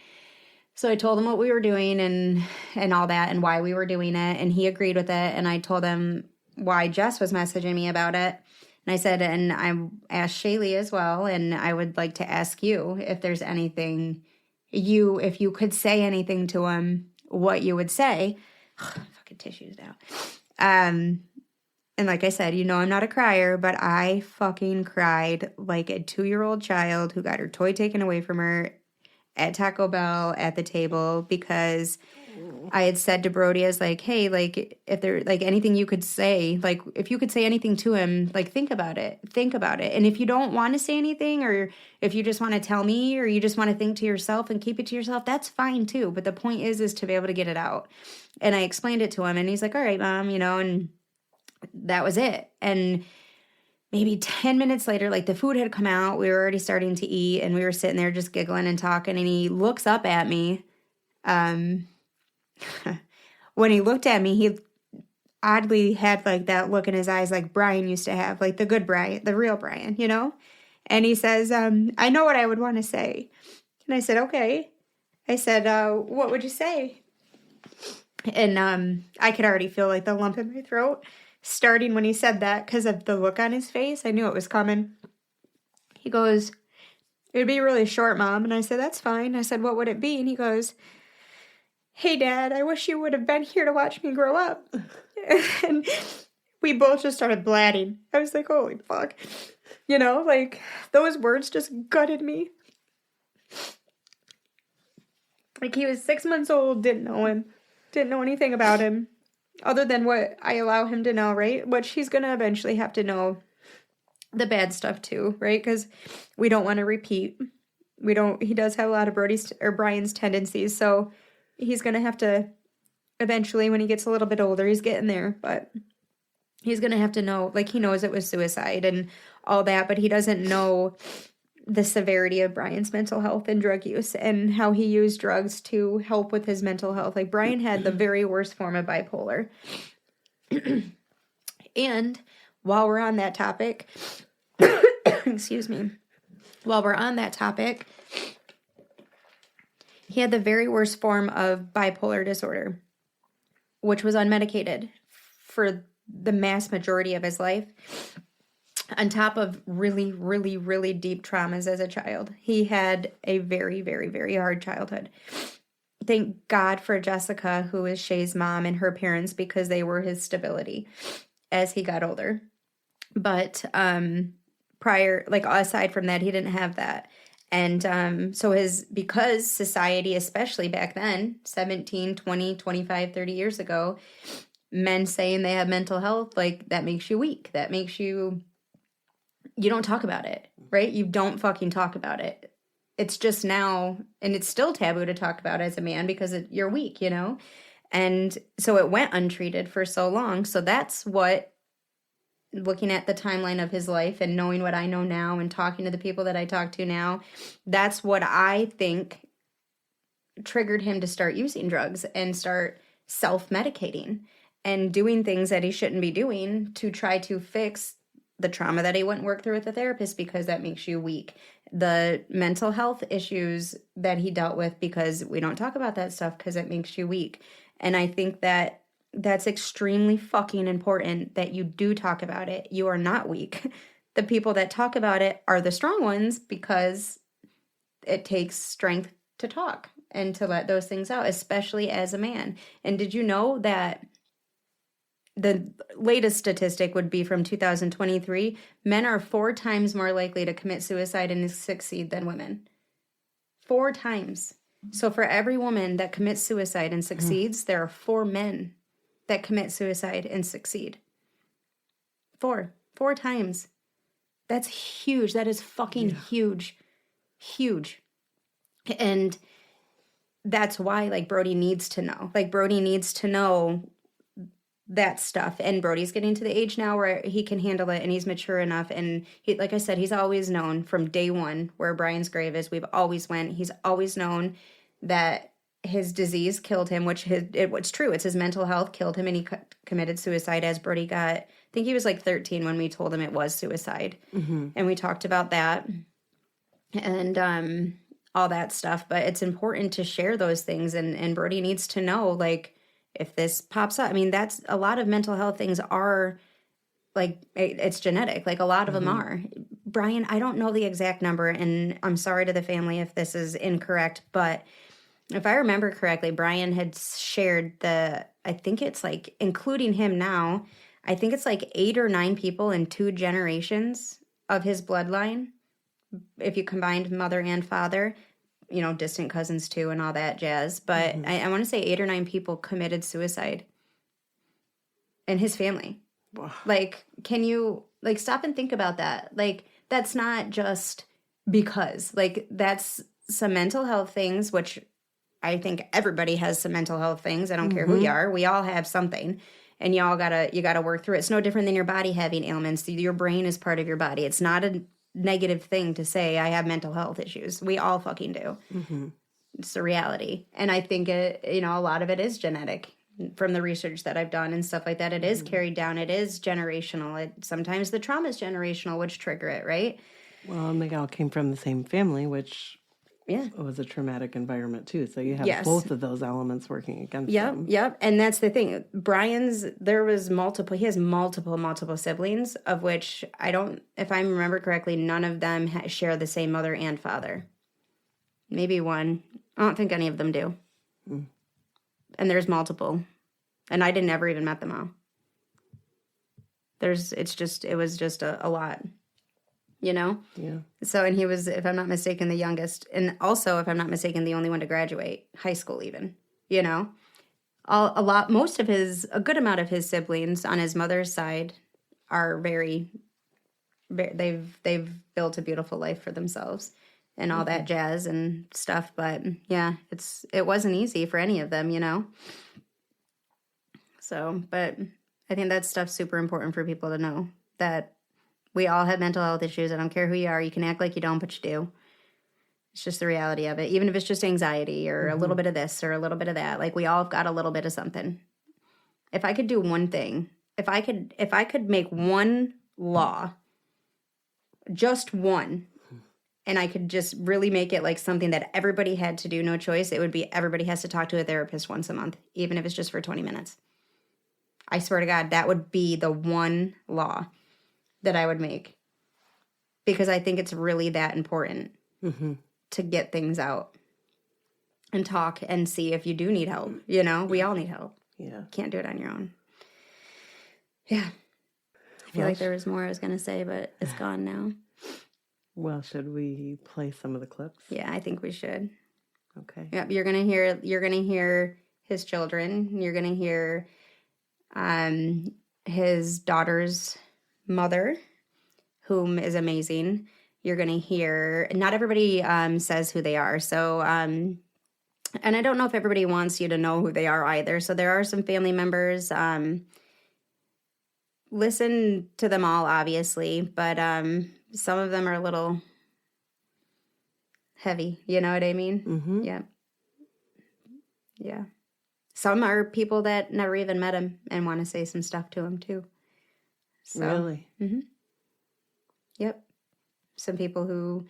Speaker 1: So I told him what we were doing and all that and why we were doing it. And he agreed with it. And I told him why Jess was messaging me about it. And I said, and I asked Shaylee as well. And I would like to ask you if there's anything if you could say anything to him, what you would say. Fucking tissues out. And like I said, I'm not a crier, but I fucking cried like a 2-year-old child who got her toy taken away from her at Taco Bell at the table because I had said to Brody, I was like, hey, like if there like anything you could say, like if you could say anything to him, like think about it. And if you don't want to say anything, or if you just want to tell me, or you just want to think to yourself and keep it to yourself, that's fine too. But the point is to be able to get it out. And I explained it to him and he's like, all right, Mom, and that was it. And maybe 10 minutes later, like the food had come out, we were already starting to eat and we were sitting there just giggling and talking, and he looks up at me. When he looked at me, he oddly had like that look in his eyes like Brian used to have, like the good Brian, the real Brian, And he says, I know what I would want to say. And I said, okay. I said, what would you say? And I could already feel like the lump in my throat starting when he said that because of the look on his face. I knew it was coming. He goes, it'd be really short, Mom. And I said, that's fine. I said, what would it be? And he goes, hey, Dad, I wish you would have been here to watch me grow up. And we both just started blatting. I was like, holy fuck. You know, like, those words just gutted me. Like, he was 6 months old, didn't know him, didn't know anything about him, other than what I allow him to know, right? Which he's going to eventually have to know the bad stuff too, right? Because we don't want to repeat. He does have a lot of Brian's tendencies, so he's going to have to, eventually, when he gets a little bit older, he's getting there, but he's going to have to know, like, he knows it was suicide and all that, but he doesn't know the severity of Brian's mental health and drug use and how he used drugs to help with his mental health. Like, Brian had the very worst form of bipolar. And while we're on that topic, excuse me, while we're on that topic, he had the very worst form of bipolar disorder, which was unmedicated for the mass majority of his life. On top of really, really, really deep traumas as a child. He had a very, very, very hard childhood. Thank God for Jessica, who is Shay's mom, and her parents, because they were his stability as he got older. But aside from that, he didn't have that. And because society, especially back then, 17, 20, 25, 30 years ago, men saying they have mental health, like, that makes you weak. That makes you don't talk about it, right? You don't fucking talk about it. It's just now, and it's still taboo to talk about as a man because you're weak, you know? And so it went untreated for so long. So that's what, looking at the timeline of his life and knowing what I know now and talking to the people that I talk to now, that's what I think triggered him to start using drugs and start self-medicating and doing things that he shouldn't be doing to try to fix the trauma that he wouldn't work through with a therapist because that makes you weak. The mental health issues that he dealt with because we don't talk about that stuff because it makes you weak. And I think that that's extremely fucking important that you do talk about it. You are not weak. The people that talk about it are the strong ones because it takes strength to talk and to let those things out, especially as a man. And did you know that the latest statistic would be from 2023, men are 4 times more likely to commit suicide and succeed than women. 4 times. So for every woman that commits suicide and succeeds, there are 4 men that commit suicide and succeed. 4 times. That's huge. That is fucking huge. Huge. And that's why, like, Brody needs to know. Like, Brody needs to know that stuff. And Brody's getting to the age now where he can handle it and he's mature enough. And he, like I said, he's always known from day one where Brian's grave is. We've always went. He's always known that his disease killed him, which it's true. It's his mental health killed him, and he committed suicide as Brody got, I think he was like 13 when we told him it was suicide. Mm-hmm. And we talked about that and all that stuff. But it's important to share those things. And Brody needs to know, like, if this pops up, I mean, that's a lot of mental health things are like, it's genetic. Like, a lot of them are. Brian, I don't know the exact number, and I'm sorry to the family if this is incorrect, but if I remember correctly, Brian had shared I think it's like, including him now, I think it's like 8 or 9 people in 2 generations of his bloodline. If you combined mother and father, you know, distant cousins too and all that jazz. But I want to say 8 or 9 people committed suicide in his family. Wow. Like, can you, like, stop and think about that? Like, that's not just because. Like, that's some mental health things, which I think everybody has some mental health things. I don't care who you are. We all have something. And you gotta work through it. It's no different than your body having ailments. Your brain is part of your body. It's not a negative thing to say I have mental health issues. We all fucking do. Mm-hmm. It's the reality. And I think a lot of it is genetic from the research that I've done and stuff like that. It is carried down. It is generational. Sometimes the trauma is generational, which trigger it, right?
Speaker 2: Well, and they all came from the same family, which was a traumatic environment too. So you have both of those elements working against them.
Speaker 1: Yep. And that's the thing. He has multiple siblings, of which if I remember correctly, none of them share the same mother and father. Maybe one. I don't think any of them do. And there's multiple. And I didn't ever even met them all. It was just a lot, you know?
Speaker 2: Yeah.
Speaker 1: So, and he was, if I'm not mistaken, the youngest. And also, if I'm not mistaken, the only one to graduate high school even, you know? A good amount of his siblings on his mother's side are they've built a beautiful life for themselves and all that jazz and stuff. But yeah, it wasn't easy for any of them, you know? So, but I think that stuff's super important for people to know, that we all have mental health issues. I don't care who you are. You can act like you don't, but you do. It's just the reality of it. Even if it's just anxiety or a little bit of this or a little bit of that, like we all have got a little bit of something. If I could do one thing, if I could make one law, just one, and I could just really make it like something that everybody had to do, no choice, it would be everybody has to talk to a therapist once a month, even if it's just for 20 minutes. I swear to God, that would be the one law that I would make, because I think it's really that important to get things out and talk and see if you do need help. You know, we all need help.
Speaker 2: Yeah.
Speaker 1: Can't do it on your own. Yeah. I feel like there was more I was going to say, but it's gone now.
Speaker 2: Well, should we play some of the clips?
Speaker 1: Yeah, I think we should.
Speaker 2: Okay.
Speaker 1: Yep, you're going to hear his children. You're going to hear his daughter's mother, whom is amazing. You're going to hear, not everybody says who they are. So, and I don't know if everybody wants you to know who they are either. So there are some family members. Listen to them all, obviously, but some of them are a little heavy. You know what I mean?
Speaker 2: Mm-hmm.
Speaker 1: Yeah. Yeah. Some are people that never even met him and want to say some stuff to him, too. So,
Speaker 2: really?
Speaker 1: Mm-hmm. Yep. Some people who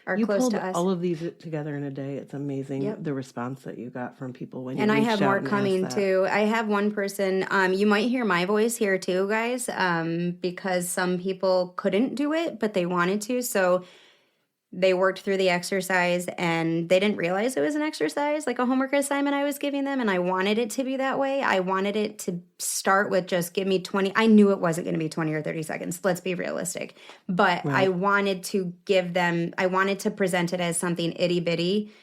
Speaker 1: are
Speaker 2: you
Speaker 1: close
Speaker 2: pulled
Speaker 1: to us.
Speaker 2: all of these together in a day. It's amazing.
Speaker 1: Yep.
Speaker 2: The response that you got from people when you
Speaker 1: and I
Speaker 2: reached
Speaker 1: have
Speaker 2: out
Speaker 1: more
Speaker 2: and
Speaker 1: coming
Speaker 2: asked that.
Speaker 1: too. I have one person. You might hear my voice here too, guys, because some people couldn't do it, but they wanted to. So they worked through the exercise and they didn't realize it was an exercise, like a homework assignment I was giving them. And I wanted it to be that way. I wanted it to start with just give me 20. I knew it wasn't going to be 20 or 30 seconds. Let's be realistic. But
Speaker 2: Right.
Speaker 1: I wanted to I wanted to present it as something itty bitty.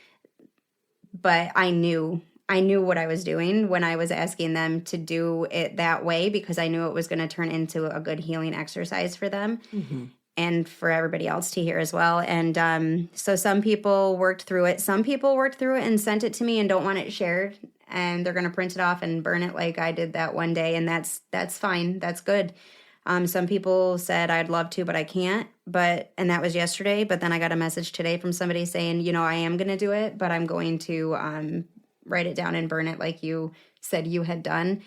Speaker 1: But I knew what I was doing when I was asking them to do it that way, because I knew it was going to turn into a good healing exercise for them.
Speaker 2: Mm-hmm.
Speaker 1: And for everybody else to hear as well. And so some people worked through it. Some people worked through it and sent it to me and don't want it shared. And they're going to print it off and burn it like I did that one day. And that's fine. That's good. Some people said, I'd love to, but I can't. And that was yesterday. But then I got a message today from somebody saying, I am going to do it, but I'm going to write it down and burn it like you said you had done.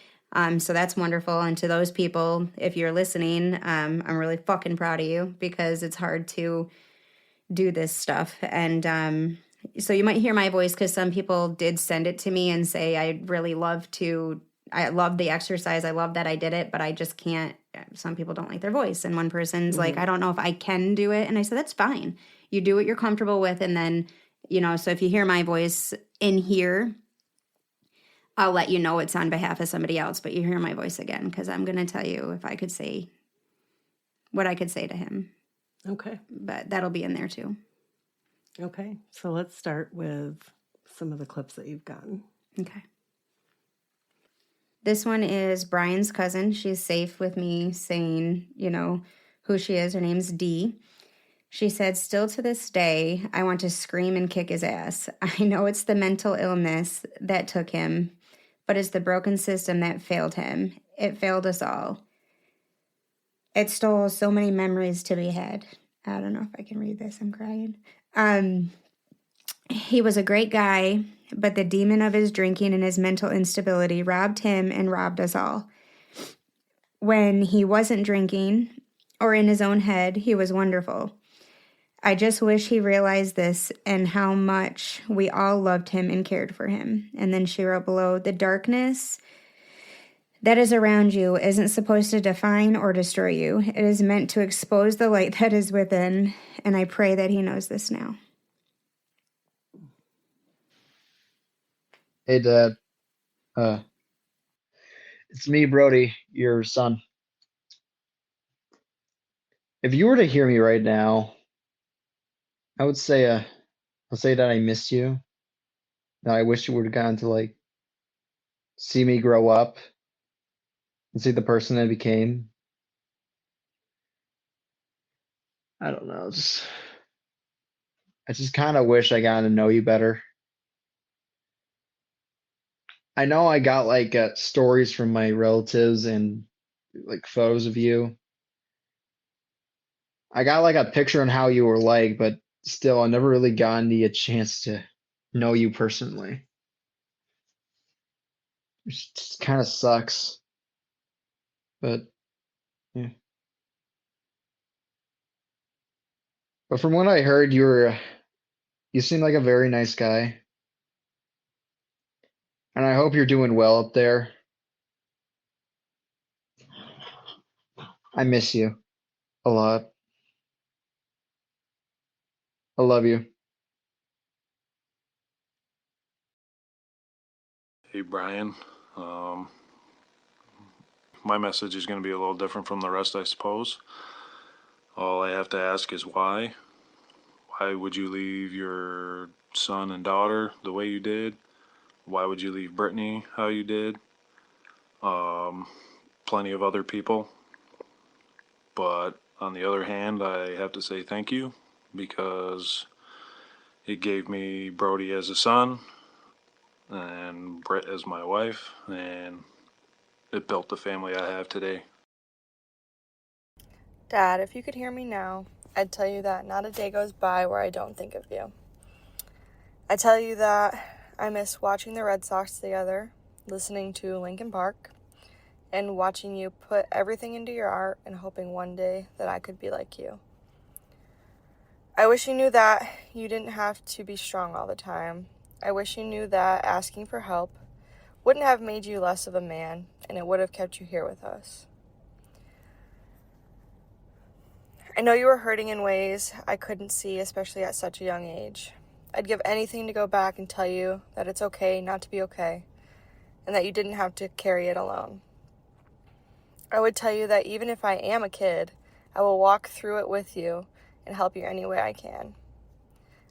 Speaker 1: So that's wonderful. And to those people, if you're listening, I'm really fucking proud of you, because it's hard to do this stuff. And so you might hear my voice because some people did send it to me and say, I love the exercise. I love that I did it, but I just can't. Some people don't like their voice. And one person's like, I don't know if I can do it. And I said, that's fine. You do what you're comfortable with. And then, so if you hear my voice in here, I'll let you know it's on behalf of somebody else, but you hear my voice again, because I'm going to tell you if I could say what I could say to him.
Speaker 2: Okay.
Speaker 1: But that'll be in there too.
Speaker 2: Okay. So let's start with some of the clips that you've gotten.
Speaker 1: Okay. This one is Brian's cousin. She's safe with me saying, who she is. Her name's Dee. She said, still to this day, I want to scream and kick his ass. I know it's the mental illness that took him, but it's the broken system that failed him. It failed us all. It stole so many memories to be had. I don't know if I can read this. I'm crying. He was a great guy, but the demon of his drinking and his mental instability robbed him and robbed us all. When he wasn't drinking or in his own head, he was wonderful. I just wish he realized this and how much we all loved him and cared for him. And then she wrote below, the darkness that is around you isn't supposed to define or destroy you. It is meant to expose the light that is within. And I pray that he knows this now.
Speaker 3: Hey, Dad. Uh, it's me, Brody, your son. If you were to hear me right now, I would say, I'll say that I miss you. That I wish you would have gotten to like see me grow up and see the person I became. I don't know. I just kind of wish I got to know you better. I know I got like stories from my relatives and like photos of you. I got like a picture on how you were like, but still, I never really gotten a chance to know you personally. It just kind of sucks, but yeah. But from what I heard, you seem like a very nice guy, and I hope you're doing well up there. I miss you a lot. I love you.
Speaker 4: Hey Brian, um, my message is going to be a little different from the rest, I suppose. All I have to ask is why? Why would you leave your son and daughter the way you did? Why would you leave Brittany how you did? Plenty of other people. But on the other hand, I have to say thank you because it gave me Brody as a son and Britt as my wife, and it built the family I have today.
Speaker 5: Dad, if you could hear me now, I'd tell you that not a day goes by where I don't think of you. I tell you that I miss watching the Red Sox together, listening to Linkin Park, and watching you put everything into your art and hoping one day that I could be like you. I wish you knew that you didn't have to be strong all the time. I wish you knew that asking for help wouldn't have made you less of a man, and it would have kept you here with us. I know you were hurting in ways I couldn't see, especially at such a young age. I'd give anything to go back and tell you that it's okay not to be okay, and that you didn't have to carry it alone. I would tell you that even if I am a kid, I will walk through it with you and help you any way I can.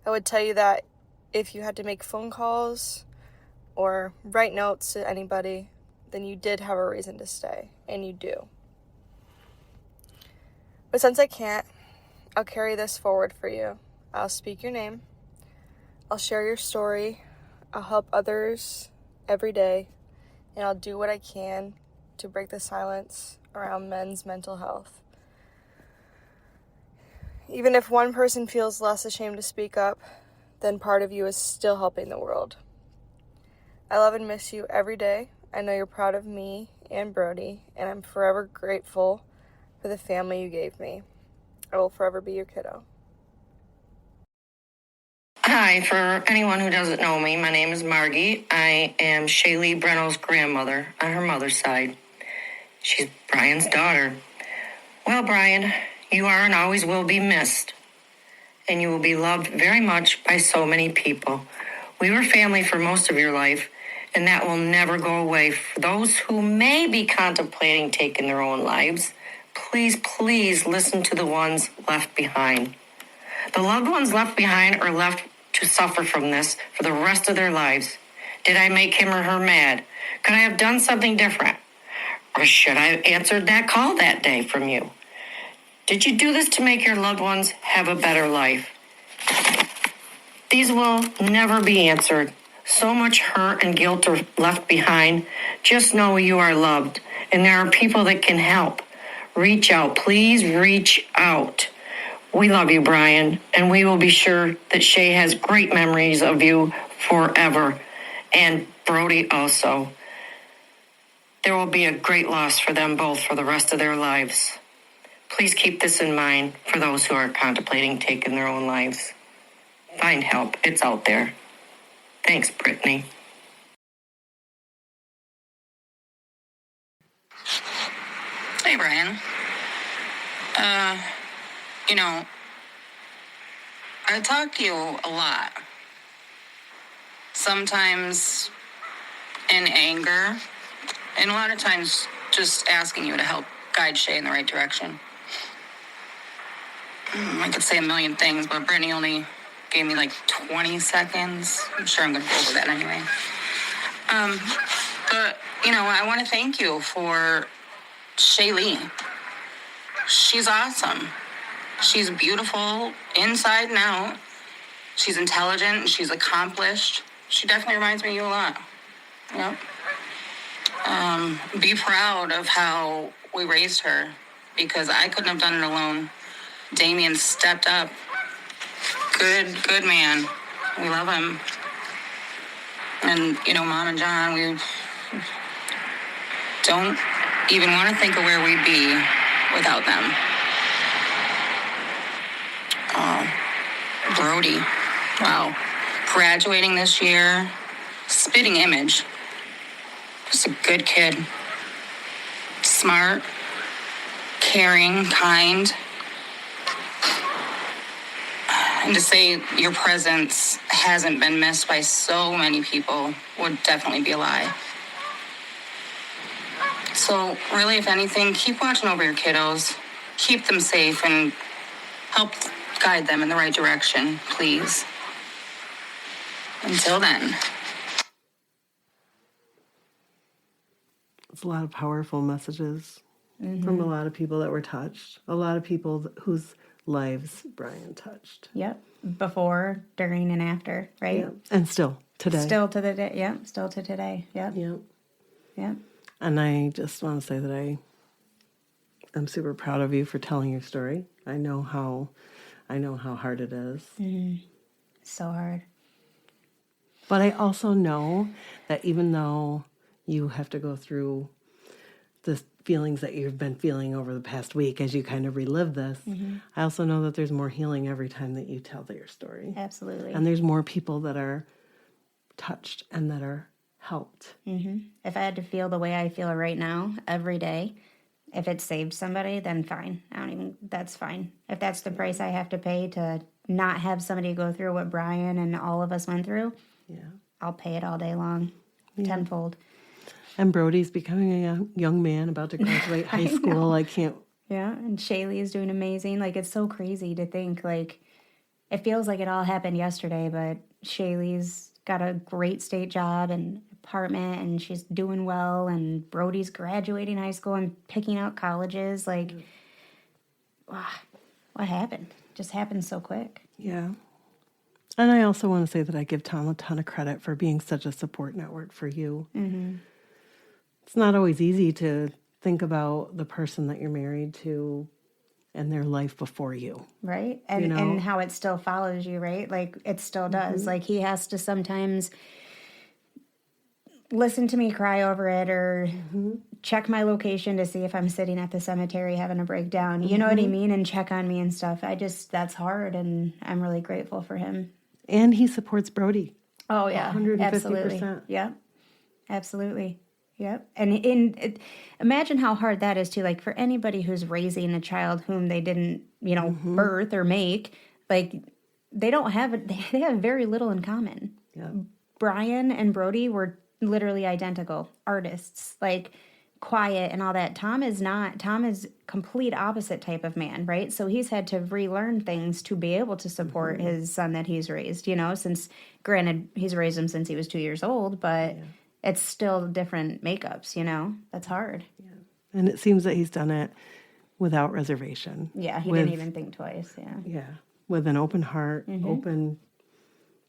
Speaker 5: I would tell you that if you had to make phone calls or write notes to anybody, then you did have a reason to stay, and you do. But since I can't, I'll carry this forward for you. I'll speak your name. I'll share your story. I'll help others every day. And I'll do what I can to break the silence around men's mental health. Even if one person feels less ashamed to speak up, then part of you is still helping the world. I love and miss you every day. I know you're proud of me and Brody, and I'm forever grateful for the family you gave me. I will forever be your kiddo.
Speaker 6: Hi, for anyone who doesn't know me, my name is Margie. I am Shaylee Breno's grandmother on her mother's side. She's Brian's daughter. Well, Brian, you are and always will be missed, and you will be loved very much by so many people. We were family for most of your life, and that will never go away. For those who may be contemplating taking their own lives, please listen to the ones left behind. The loved ones left behind are left to suffer from this for the rest of their lives. Did I make him or her mad? Could I have done something different? Or should I have answered that call that day from you? Did you do this to make your loved ones have a better life? These will never be answered. So much hurt and guilt are left behind. Just know you are loved, and there are people that can help. Reach out. Please reach out. We love you, Brian, and we will be sure that Shay has great memories of you forever, and Brody also. There will be a great loss for them both for the rest of their lives. Please keep this in mind for those who are contemplating taking their own lives. Find help. It's out there. Thanks, Brittany.
Speaker 7: Hey, Brian. You know, I talk to you a lot. Sometimes and anger, and a lot of times just asking you to help guide Shay in the right direction. I could say a million things, but Brittany only gave me like 20 seconds. I'm sure I'm going to go over that anyway. But, I want to thank you for Shaylee. She's awesome. She's beautiful inside and out. She's intelligent. She's accomplished. She definitely reminds me of you a lot. Yep. Be proud of how we raised her, because I couldn't have done it alone. Damien stepped up. Good man. We love him. And, Mom and John, we don't even want to think of where we'd be without them. Brody. Wow. Graduating this year. Spitting image. Just a good kid. Smart. Caring. Kind. And to say your presence hasn't been missed by so many people would definitely be a lie. So really, if anything, keep watching over your kiddos. Keep them safe and help guide them in the right direction, please. Until then.
Speaker 2: It's a lot of powerful messages from a lot of people that were touched. A lot of people whose lives Brian touched.
Speaker 1: Yep. Before, during, and after, right?
Speaker 2: Yep. And still today.
Speaker 1: Still to the day. Yep. Still to today. Yep.
Speaker 2: Yep.
Speaker 1: Yep.
Speaker 2: And I just want to say that I'm super proud of you for telling your story. I know how hard it is.
Speaker 1: So hard.
Speaker 2: But I also know that even though you have to go through the feelings that you've been feeling over the past week as you kind of relive this, I also know that there's more healing every time that you tell your story.
Speaker 1: Absolutely.
Speaker 2: And there's more people that are touched and that are helped.
Speaker 1: If I had to feel the way I feel right now every day, if it saved somebody, then fine. That's fine. If that's the price I have to pay to not have somebody go through what Brian and all of us went through, I'll pay it all day long, tenfold.
Speaker 2: And Brody's becoming a young man about to graduate high school. I can't.
Speaker 1: Yeah, and Shaylee is doing amazing. Like, it's so crazy to think, like, it feels like it all happened yesterday, but Shaylee's got a great state job and apartment, and she's doing well, and Brody's graduating high school and picking out colleges. Like, wow, what happened? Just happened so quick.
Speaker 2: Yeah. And I also want to say that I give Tom a ton of credit for being such a support network for you. It's not always easy to think about the person that you're married to and their life before you.
Speaker 1: Right? And and how it still follows you, right? Like, it still does. Like, he has to sometimes listen to me cry over it or check my location to see if I'm sitting at the cemetery having a breakdown. You know what I mean? And check on me and stuff. That's hard, and I'm really grateful for him.
Speaker 2: And he supports Brody.
Speaker 1: Oh, yeah.
Speaker 2: 150%.
Speaker 1: Absolutely. Yep. Absolutely. Yep. And imagine how hard that is, too. Like, for anybody who's raising a child whom they didn't, birth or make, like, they have very little in common.
Speaker 2: Yeah.
Speaker 1: Brian and Brody were literally identical artists, like, quiet and all that. Tom is complete opposite type of man, right? So he's had to relearn things to be able to support his son that he's raised, since, granted, he's raised him since he was 2 years old, but it's still different makeups, that's hard.
Speaker 2: Yeah. And it seems that he's done it without reservation.
Speaker 1: Yeah, he didn't even think twice,
Speaker 2: Yeah, with an open heart,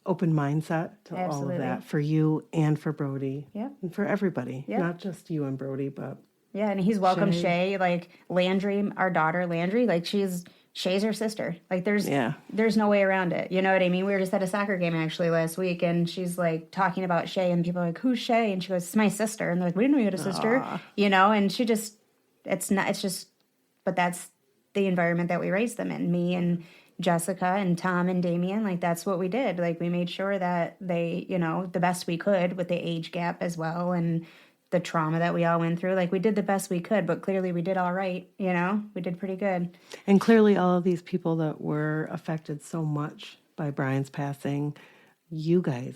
Speaker 2: open mindset to all
Speaker 1: Absolutely.
Speaker 2: of that for you and for Brody.
Speaker 1: Yep.
Speaker 2: And for everybody,
Speaker 1: Yep.
Speaker 2: not just you and Brody, but
Speaker 1: Yeah, and he's welcomed Shay, like Landry, our daughter Landry, like Shay's her sister. Like there's no way around it. You know what I mean? We were just at a soccer game actually last week, and she's like talking about Shay, and people are like, "Who's Shay?" And she goes, "It's my sister." And they're like, "We didn't know you had a sister." And she just, but that's the environment that we raised them in. Me and Jessica and Tom and Damien, like that's what we did. Like we made sure that they, the best we could with the age gap as well, and the trauma that we all went through. Like we did the best we could, but clearly we did all right. We did pretty good.
Speaker 2: And clearly all of these people that were affected so much by Brian's passing, you guys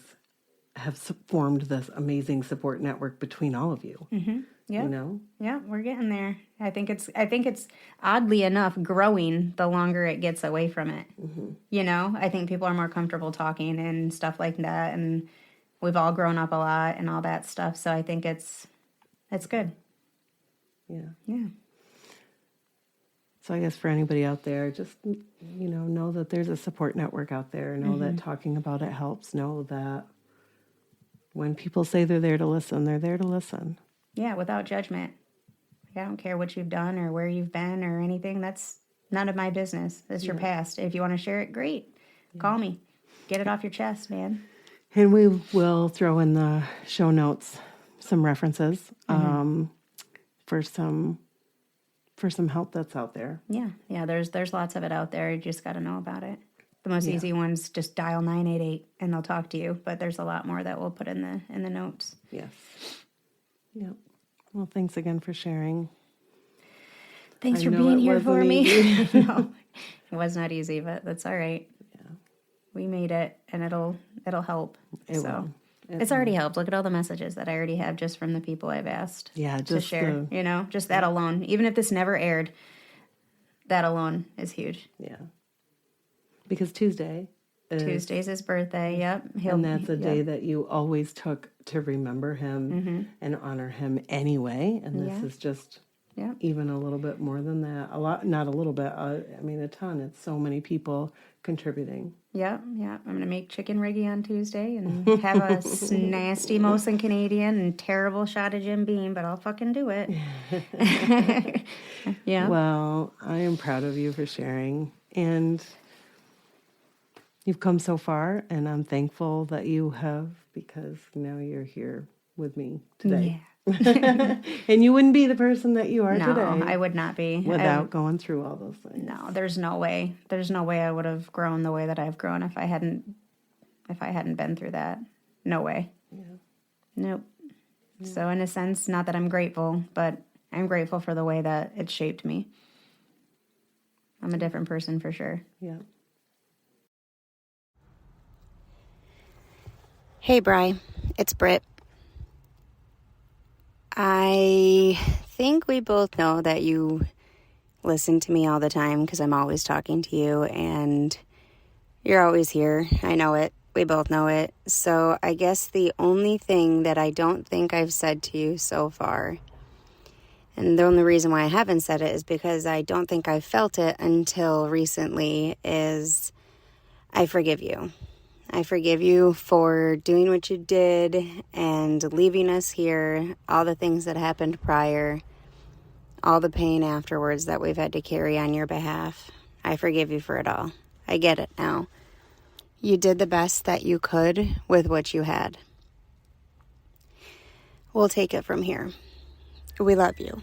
Speaker 2: have formed this amazing support network between all of you.
Speaker 1: Mm-hmm. Yeah.
Speaker 2: You know?
Speaker 1: Yeah, we're getting there. I think it's oddly enough growing the longer it gets away from it.
Speaker 2: Mm-hmm.
Speaker 1: You know, I think people are more comfortable talking and stuff like that, and we've all grown up a lot and all that stuff. So I think it's good.
Speaker 2: Yeah.
Speaker 1: Yeah.
Speaker 2: So I guess for anybody out there, just, know that there's a support network out there. Know that talking about it helps. Know that when people say they're there to listen, they're there to listen.
Speaker 1: Yeah, without judgment. I don't care what you've done or where you've been or anything. That's none of my business. That's your past. If you want to share it, great. Call me. Get it off your chest, man.
Speaker 2: And we will throw in the show notes some references for some help that's out there.
Speaker 1: Yeah. There's lots of it out there. You just got to know about it. The most easy ones, just dial 988 and they'll talk to you. But there's a lot more that we'll put in the notes.
Speaker 2: Yes. Yep. Well, thanks again for sharing.
Speaker 1: Thanks for being here for me. No, it was not easy, but that's all right.
Speaker 2: Yeah.
Speaker 1: We made it, and it'll help.
Speaker 2: It will.
Speaker 1: It's already helped. Look at all the messages that I already have just from the people I've asked to share. Just that alone. Even if this never aired, that alone is huge.
Speaker 2: Yeah. Because
Speaker 1: Tuesday's his birthday. Yep.
Speaker 2: And that's a day that you always took to remember him and honor him anyway. And this is just even a little bit more than that. A lot, not a little bit. A ton. It's so many people contributing.
Speaker 1: Yeah. I'm going to make chicken riggy on Tuesday and have a nasty Molson Canadian and terrible shot of Jim Beam, but I'll fucking do it. Yeah.
Speaker 2: Well, I am proud of you for sharing. And you've come so far, and I'm thankful that you have, because now you're here with me today. Yeah. And you wouldn't be the person that you are today.
Speaker 1: No, I would not be.
Speaker 2: Without going through all those things.
Speaker 1: No, there's no way. There's no way I would have grown the way that I've grown if I hadn't been through that. No way.
Speaker 2: Yeah.
Speaker 1: Nope. Yeah. So in a sense, not that I'm grateful, but I'm grateful for the way that it shaped me. I'm a different person for sure.
Speaker 2: Yeah.
Speaker 1: Hey, Bri. It's Britt. I think we both know that you listen to me all the time because I'm always talking to you and you're always here. I know it. We both know it. So I guess the only thing that I don't think I've said to you so far, and the only reason why I haven't said it is because I don't think I felt it until recently, is I forgive you. I forgive you for doing what you did and leaving us here, all the things that happened prior, all the pain afterwards that we've had to carry on your behalf. I forgive you for it all. I get it now. You did the best that you could with what you had. We'll take it from here. We love you.